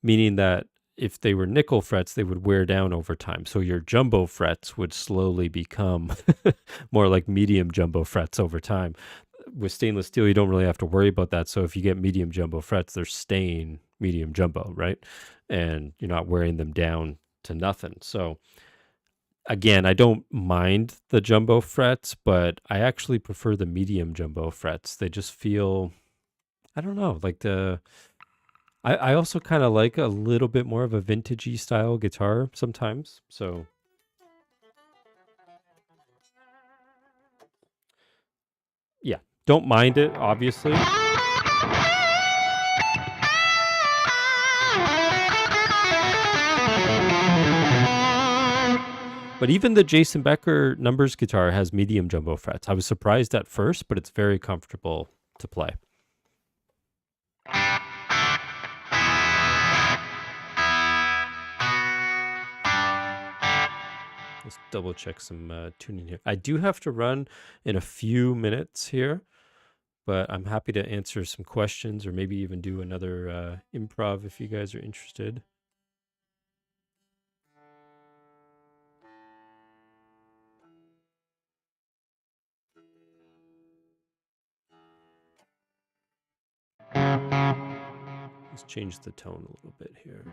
meaning that if they were nickel frets, they would wear down over time. So your jumbo frets would slowly become more like medium jumbo frets over time. With stainless steel, you don't really have to worry about that. So if you get medium jumbo frets, they're staying medium jumbo, right? And you're not wearing them down to nothing. So again, I don't mind the jumbo frets, but I actually prefer the medium jumbo frets. They just feel, I don't know, like I also kind of like a little bit more of a vintagey style guitar sometimes. So yeah, don't mind it, obviously. But even the Jason Becker numbers guitar has medium jumbo frets. I was surprised at first, but it's very comfortable to play. Let's double check some tuning here. I do have to run in a few minutes here, but I'm happy to answer some questions or maybe even do another improv if you guys are interested. Let's change the tone a little bit here.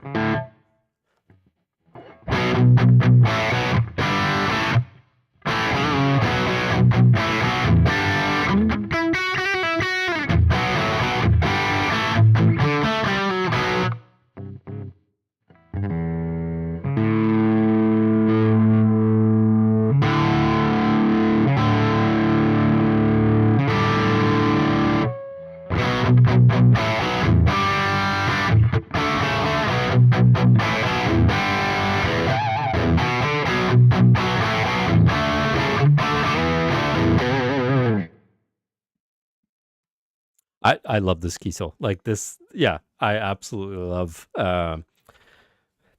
I love this Kiesel. Like this, yeah, I absolutely love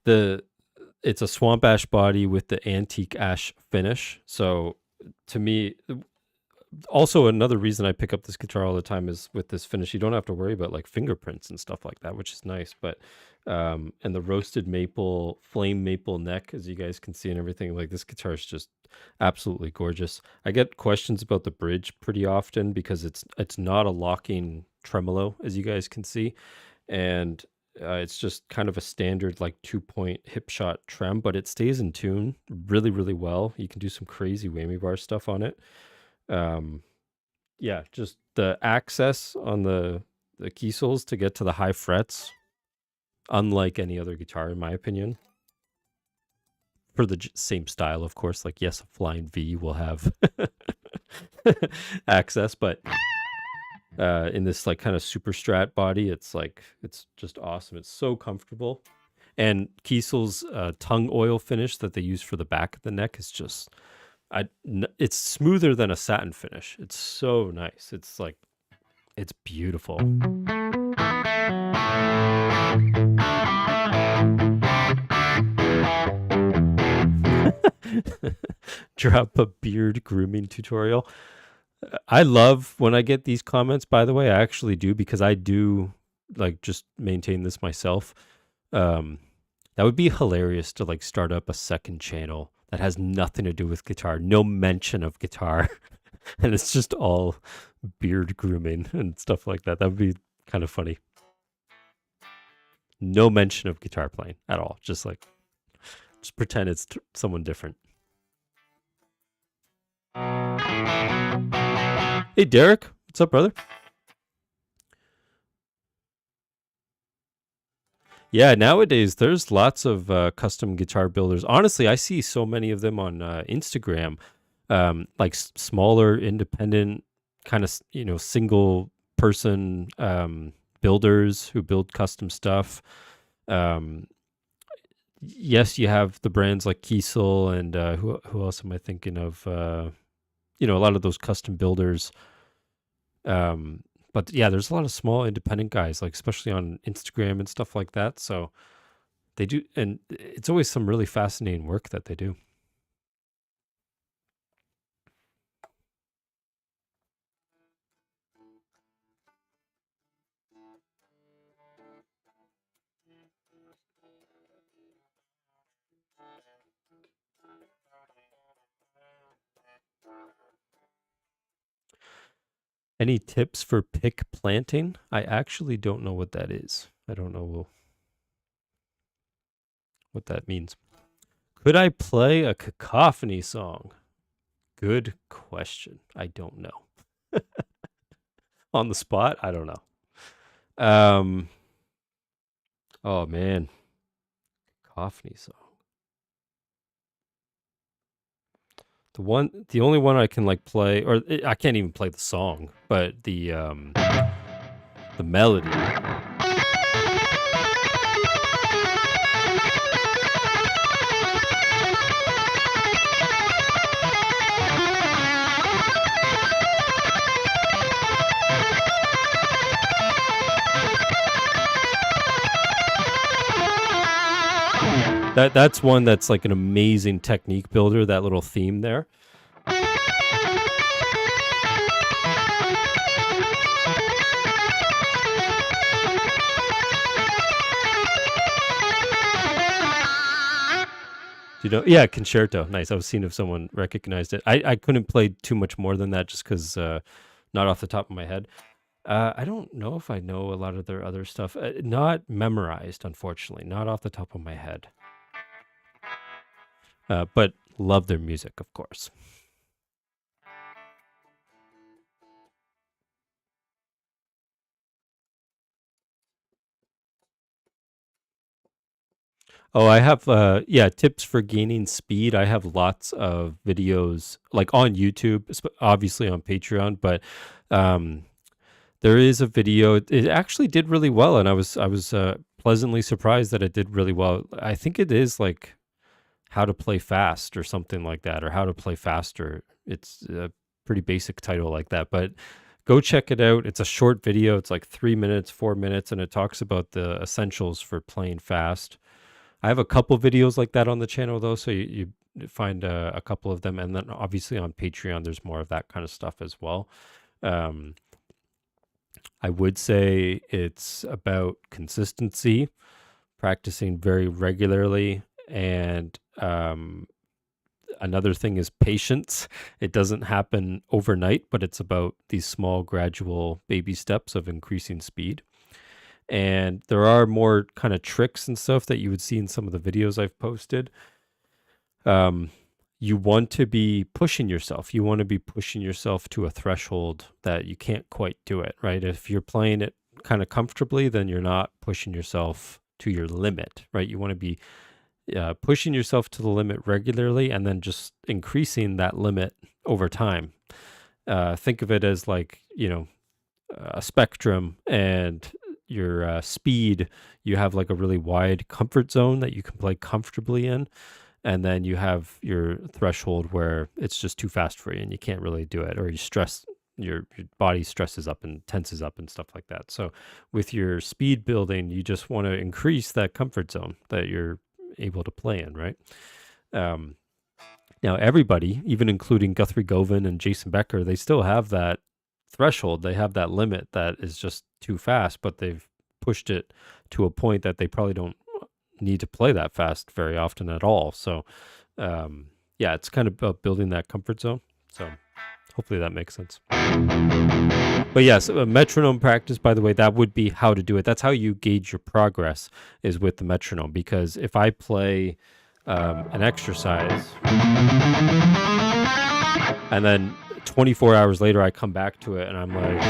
it's a swamp ash body with the antique ash finish. So to me, also another reason I pick up this guitar all the time is with this finish. You don't have to worry about like fingerprints and stuff like that, which is nice. But and the roasted maple, flame maple neck, as you guys can see, and everything. Like this guitar is just absolutely gorgeous. I get questions about the bridge pretty often because it's not a locking tremolo, as you guys can see, and it's just kind of a standard like 2-point hip shot trem, but it stays in tune really, really well. You can do some crazy whammy bar stuff on it. Yeah, just the access on the Kiesels to get to the high frets, unlike any other guitar, in my opinion. For the same style, of course. Like, yes, a Flying V will have access, but in this like kind of super strat body. It's just awesome. It's so comfortable. And Kiesel's tongue oil finish that they use for the back of the neck is just, it's smoother than a satin finish. It's so nice. It's beautiful. Drop a beard grooming tutorial. I love when I get these comments, by the way. I actually do, because I do like just maintain this myself. That would be hilarious to like start up a second channel that has nothing to do with guitar, no mention of guitar, and it's just all beard grooming and stuff like that. That would be kind of funny. No mention of guitar playing at all. Just pretend it's someone different. Hey, Derek. What's up, brother? Yeah, nowadays there's lots of custom guitar builders. Honestly, I see so many of them on Instagram, like smaller, independent, kind of single person builders who build custom stuff. Yes, you have the brands like Kiesel and who else am I thinking of? A lot of those custom builders. But yeah, there's a lot of small independent guys, like especially on Instagram and stuff like that. So they do, and it's always some really fascinating work that they do. Any tips for pick planting? I actually don't know what that is. I don't know what that means. Could I play a cacophony song? Good question. I don't know. On the spot, I don't know. Oh man, cacophony song. The only one I can like play, or I can't even play the song, but the melody. That's one that's like an amazing technique builder, that little theme there. Do you know? Yeah, concerto. Nice. I was seeing if someone recognized it. I couldn't play too much more than that just because not off the top of my head. I don't know if I know a lot of their other stuff. Not memorized, unfortunately. Not off the top of my head. But love their music, of course. Oh, I have tips for gaining speed. I have lots of videos like on YouTube, obviously on Patreon, but there is a video. It actually did really well, and I was pleasantly surprised that it did really well. I think it is like how to play fast or something like that, or how to play faster. It's a pretty basic title like that, but go check it out. It's a short video. It's like 3 minutes, 4 minutes, and it talks about the essentials for playing fast. I have a couple videos like that on the channel though, so you find a couple of them, and then obviously on Patreon there's more of that kind of stuff as well. I would say it's about consistency, practicing very regularly, and another thing is patience. It doesn't happen overnight, but it's about these small gradual baby steps of increasing speed. And there are more kind of tricks and stuff that you would see in some of the videos I've posted. You want to be pushing yourself. You want to be pushing yourself to a threshold that you can't quite do it, right? If you're playing it kind of comfortably, then you're not pushing yourself to your limit, right? You want to be pushing yourself to the limit regularly and then just increasing that limit over time. Think of it as like, a spectrum, and your speed, you have like a really wide comfort zone that you can play comfortably in, and then you have your threshold where it's just too fast for you and you can't really do it, or you stress, your body stresses up and tenses up and stuff like that. So with your speed building, you just want to increase that comfort zone that you're able to play in, right? um, Now everybody, even including Guthrie Govan and Jason Becker, they still have that threshold, they have that limit that is just too fast, but they've pushed it to a point that they probably don't need to play that fast very often at all. So yeah, it's kind of about building that comfort zone. So hopefully that makes sense. But yes, a metronome practice, by the way, that would be how to do it. That's how you gauge your progress, is with the metronome. Because if I play an exercise and then 24 hours later I come back to it and I'm like,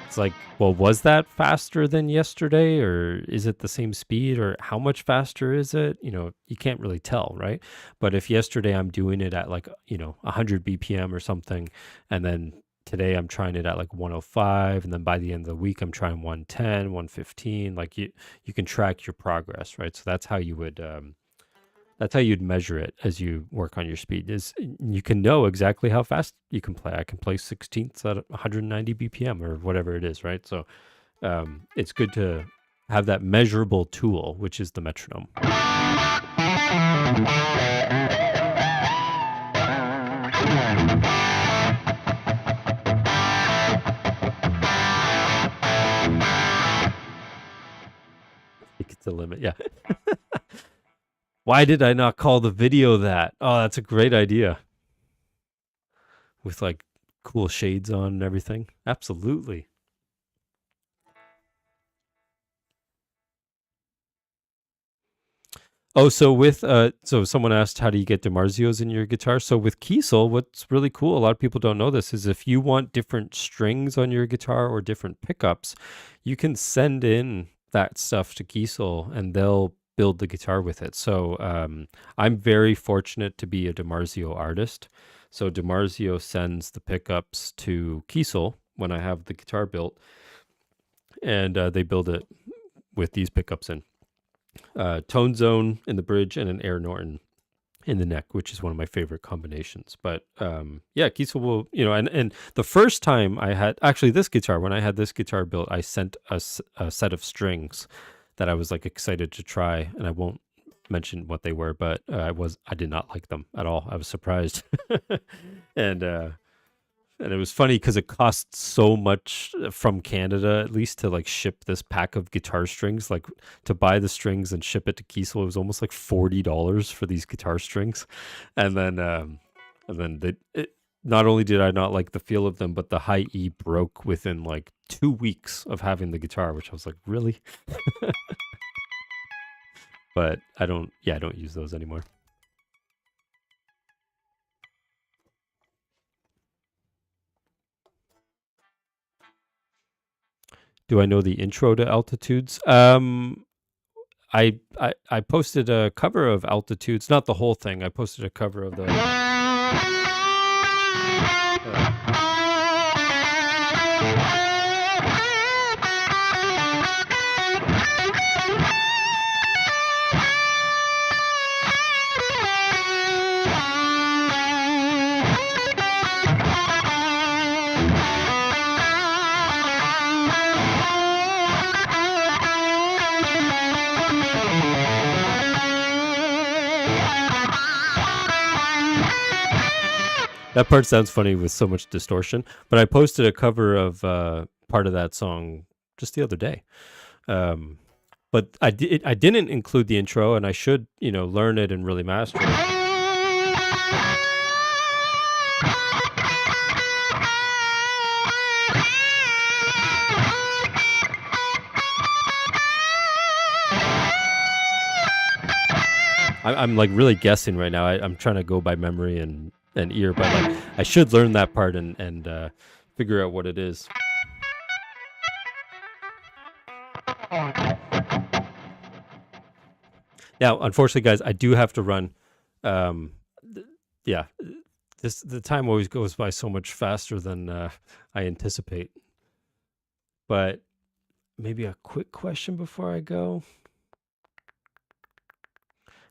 it's like, well, was that faster than yesterday, or is it the same speed, or how much faster is it? You can't really tell, right? But if yesterday I'm doing it at like, 100 BPM or something, and then today I'm trying it at like 105, and then by the end of the week I'm trying 110, 115, like you can track your progress, right? So that's how you would that's how you'd measure it as you work on your speed. Is you can know exactly how fast you can play. I can play 16ths at 190 BPM or whatever it is, right? So it's good to have that measurable tool, which is the metronome. It's a limit, yeah. Why did I not call the video that? Oh, that's a great idea. With like cool shades on and everything. Absolutely. Oh, so with so someone asked, how do you get DiMarzios in your guitar? So with Kiesel, what's really cool, a lot of people don't know this, is if you want different strings on your guitar or different pickups, you can send in that stuff to Kiesel and they'll build the guitar with it. So I'm very fortunate to be a DiMarzio artist. So DiMarzio sends the pickups to Kiesel when I have the guitar built, and they build it with these pickups in. Tone Zone in the bridge and an Air Norton in the neck, which is one of my favorite combinations. But yeah, Kiesel will, and the first time I had, actually this guitar, when I had this guitar built, I sent a set of strings that I was like excited to try, and I won't mention what they were, but I did not like them at all. I was surprised. And it was funny because it costs so much from Canada, at least, to like ship this pack of guitar strings. Like to buy the strings and ship it to Kiesel, it was almost like $40 for these guitar strings. And then not only did I not like the feel of them, but the high E broke within like 2 weeks of having the guitar, which I was like, really? But I don't use those anymore. Do I know the intro to Altitudes? I posted a cover of Altitudes, not the whole thing. I posted a cover of the. That part sounds funny with so much distortion, but I posted a cover of part of that song just the other day. But I didn't include the intro, and I should, learn it and really master it. I'm like really guessing right now. I'm trying to go by memory and ear, but like I should learn that part and figure out what it is. Now, unfortunately, guys, I do have to run. Yeah, the time always goes by so much faster than I anticipate. But maybe a quick question before I go.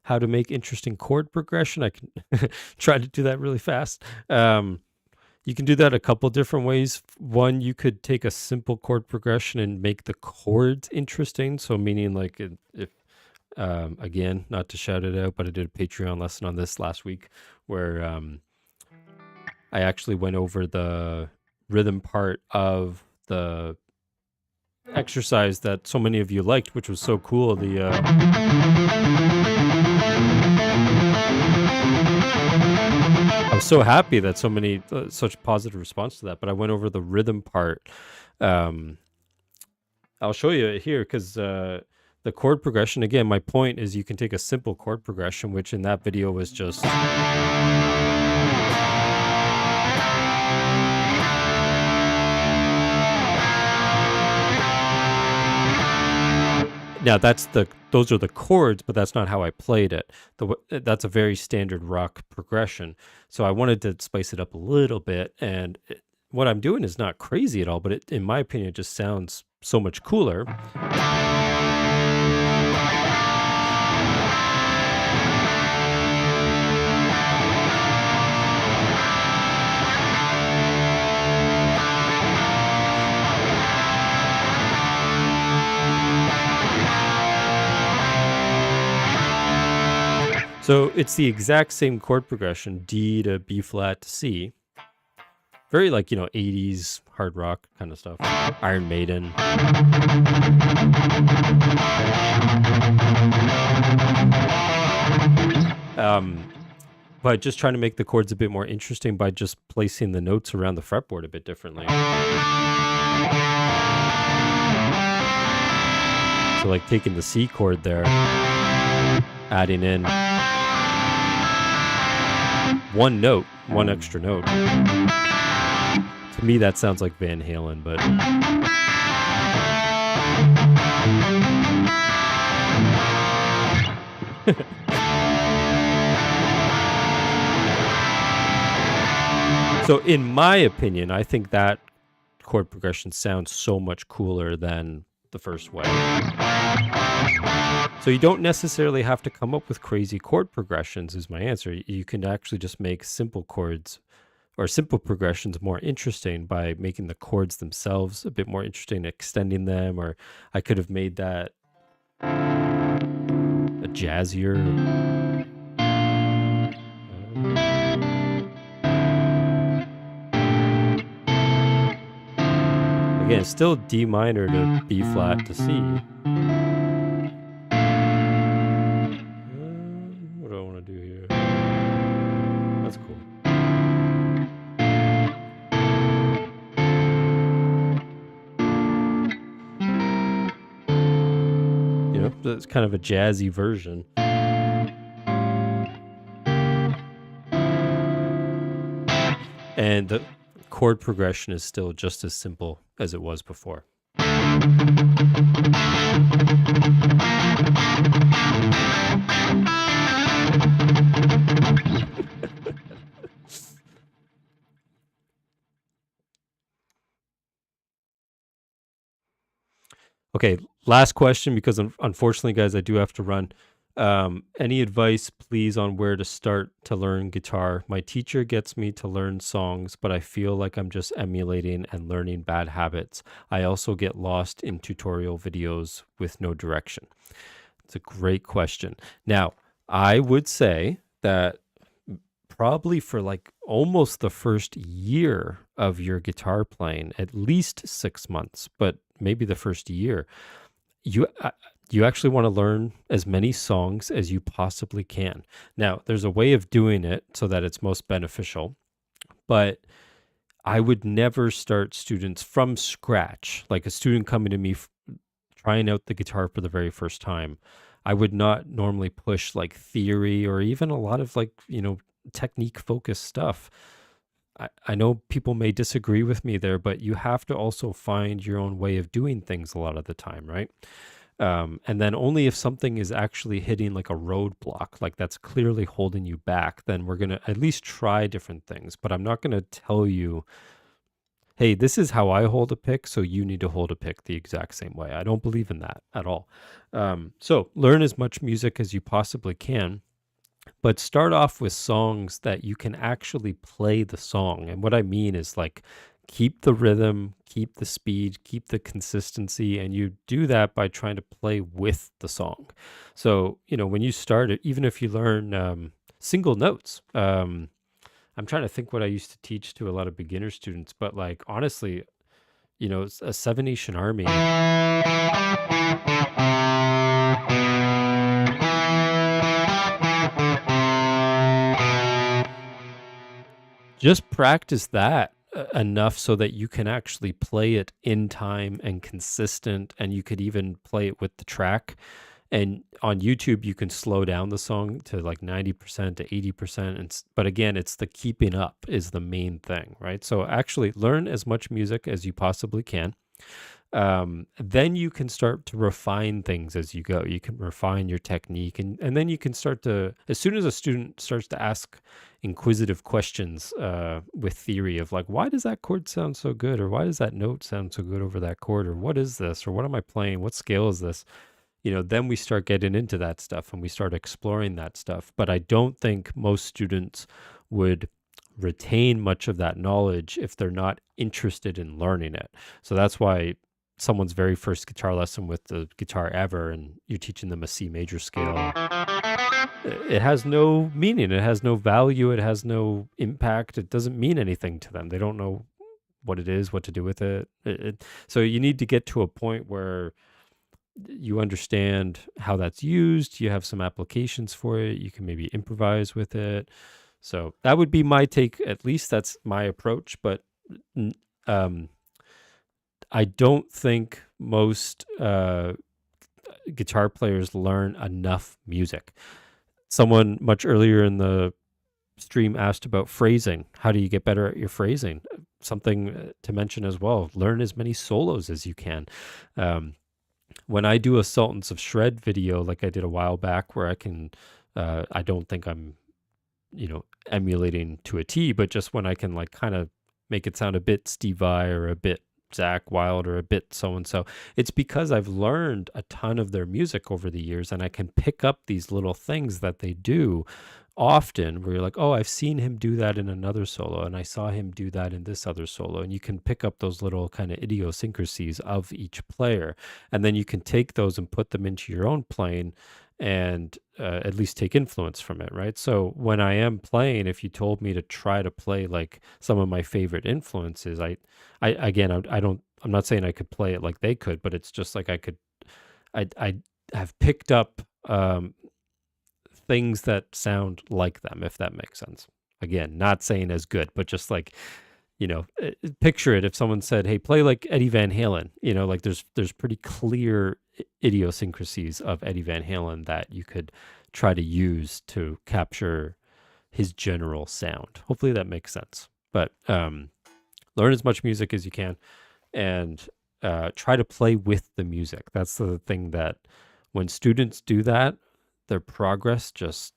How to make interesting chord progression. I can try to do that really fast. You can do that a couple different ways. One, you could take a simple chord progression and make the chords interesting. So meaning like if again, not to shout it out, but I did a Patreon lesson on this last week where I actually went over the rhythm part of the exercise that so many of you liked, which was so cool. I was so happy that so many such positive response to that. But I went over the rhythm part. I'll show you it here because the chord progression. Again, my point is you can take a simple chord progression, which in that video was just. Now those are the chords, but that's not how I played it. That's a very standard rock progression. So I wanted to spice it up a little bit, and what I'm doing is not crazy at all, but in my opinion, it just sounds so much cooler. So it's the exact same chord progression, D to B flat to C. Very like, 80s hard rock kind of stuff. Iron Maiden. But just trying to make the chords a bit more interesting by just placing the notes around the fretboard a bit differently. So like taking the C chord there, adding in one note, one extra note. To me, that sounds like Van Halen, but so in my opinion, I think that chord progression sounds so much cooler than the first way. So you don't necessarily have to come up with crazy chord progressions is my answer. You can actually just make simple chords or simple progressions more interesting by making the chords themselves a bit more interesting, extending them, or I could have made that a jazzier. Again, still D minor to B flat to C. What do I want to do here? That's cool. It's kind of a jazzy version. And the chord progression is still just as simple as it was before. Okay, last question, because unfortunately, guys, I do have to run. Any advice, please, on where to start to learn guitar? My teacher gets me to learn songs, but I feel like I'm just emulating and learning bad habits. I also get lost in tutorial videos with no direction. It's a great question. Now, I would say that probably for like almost the first year of your guitar playing, at least 6 months, but maybe the first year, you actually want to learn as many songs as you possibly can. Now, there's a way of doing it so that it's most beneficial, but I would never start students from scratch, like a student coming to me trying out the guitar for the very first time. I would not normally push like theory or even a lot of like, technique focused stuff. I know people may disagree with me there, but you have to also find your own way of doing things a lot of the time, right? And then only if something is actually hitting like a roadblock, like that's clearly holding you back, then we're going to at least try different things. But I'm not going to tell you, hey, this is how I hold a pick, so you need to hold a pick the exact same way. I don't believe in that at all. So learn as much music as you possibly can, but start off with songs that you can actually play the song. And what I mean is like keep the rhythm, keep the speed, keep the consistency, and you do that by trying to play with the song. So, when you start it, even if you learn single notes, I'm trying to think what I used to teach to a lot of beginner students, but like honestly, it's a Seven Nation Army. Just practice that enough so that you can actually play it in time and consistent, and you could even play it with the track. And on YouTube, you can slow down the song to like 90% to 80%. But again, it's the keeping up is the main thing, right? So actually learn as much music as you possibly can. Then you can start to refine things as you go. You can refine your technique, and then you can start to, as soon as a student starts to ask inquisitive questions with theory of like, why does that chord sound so good? Or why does that note sound so good over that chord? Or what is this? Or what am I playing? What scale is this? Then we start getting into that stuff and we start exploring that stuff. But I don't think most students would retain much of that knowledge if they're not interested in learning it. So that's why someone's very first guitar lesson with the guitar ever, and you're teaching them a C major scale, it has no meaning, it has no value, it has no impact, it doesn't mean anything to them. They don't know what it is, what to do with it. So you need to get to a point where you understand how that's used, you have some applications for it, you can maybe improvise with it. So that would be my take, at least that's my approach. But I don't think most guitar players learn enough music. Someone much earlier in the stream asked about phrasing. How do you get better at your phrasing? Something to mention as well, learn as many solos as you can. When I do a Sultans of Shred video, like I did a while back, where I don't think I'm, emulating to a T, but just when I can like kind of make it sound a bit Steve Vai or a bit Zach Wild or a bit so-and-so, it's because I've learned a ton of their music over the years, and I can pick up these little things that they do often where you're like, oh, I've seen him do that in another solo, and I saw him do that in this other solo. And you can pick up those little kind of idiosyncrasies of each player, and then you can take those and put them into your own playing and at least take influence from it, right? So when I am playing, if you told me to try to play like some of my favorite influences, I'm not saying I could play it like they could, but it's just like I have picked up things that sound like them, if that makes sense. Again, not saying as good, but just like, picture it. If someone said, hey, play like Eddie Van Halen, like there's pretty clear idiosyncrasies of Eddie Van Halen that you could try to use to capture his general sound. Hopefully that makes sense. But learn as much music as you can, and try to play with the music. That's the thing that when students do that, their progress just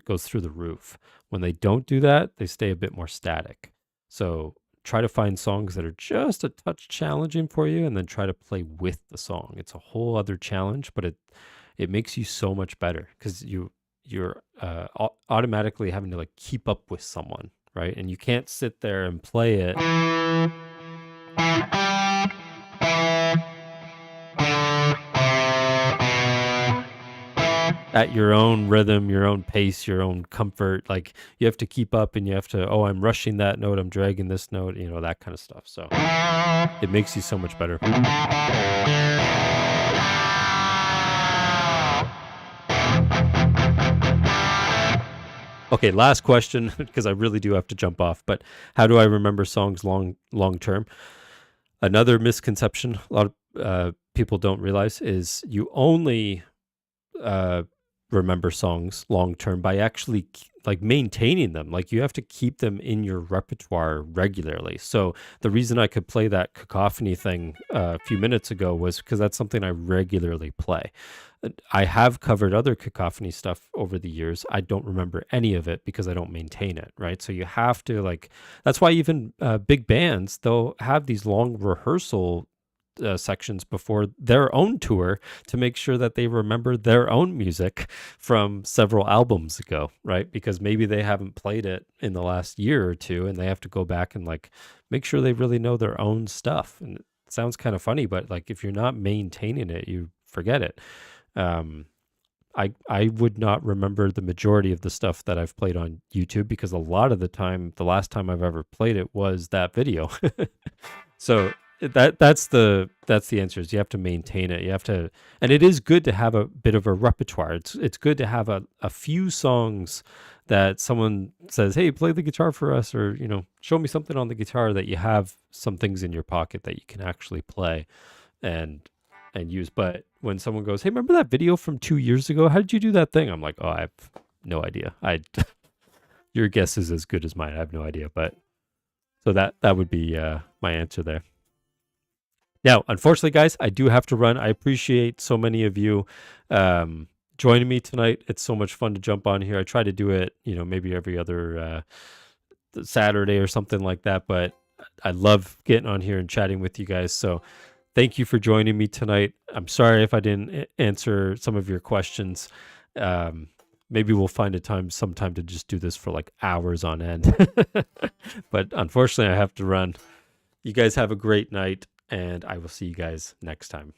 goes through the roof. When they don't do that, they stay a bit more static. So try to find songs that are just a touch challenging for you, and then try to play with the song. It's a whole other challenge, but it makes you so much better because you're automatically having to like keep up with someone, right? And you can't sit there and play it at your own rhythm, your own pace, your own comfort. Like you have to keep up, and you have to, oh, I'm rushing that note, I'm dragging this note, that kind of stuff. So it makes you so much better. Okay, last question, because I really do have to jump off, but how do I remember songs long term? Another misconception a lot of people don't realize is you only remember songs long term by actually like maintaining them. Like you have to keep them in your repertoire regularly. So the reason I could play that cacophony thing a few minutes ago was because that's something I regularly play. I have covered other cacophony stuff over the years. I don't remember any of it because I don't maintain it, right? So you have to like, that's why even big bands, they'll have these long rehearsal sections before their own tour to make sure that they remember their own music from several albums ago, right? Because maybe they haven't played it in the last year or two and they have to go back and like make sure they really know their own stuff. And it sounds kind of funny, but like if you're not maintaining it, you forget it. Um, I would not remember the majority of the stuff that I've played on YouTube because a lot of the time, the last time I've ever played it was that video. So that's the answer is you have to maintain it. You have to, and it is good to have a bit of a repertoire. It's good to have a few songs that someone says, hey, play the guitar for us, or show me something on the guitar, that you have some things in your pocket that you can actually play and use. But when someone goes, hey, remember that video from 2 years ago? How did you do that thing? I'm like, oh, I have no idea. Your guess is as good as mine. I have no idea. But so that would be my answer there. Now, unfortunately, guys, I do have to run. I appreciate so many of you joining me tonight. It's so much fun to jump on here. I try to do it, maybe every other Saturday or something like that. But I love getting on here and chatting with you guys. So thank you for joining me tonight. I'm sorry if I didn't answer some of your questions. Maybe we'll find a time sometime to just do this for like hours on end. But unfortunately, I have to run. You guys have a great night, and I will see you guys next time.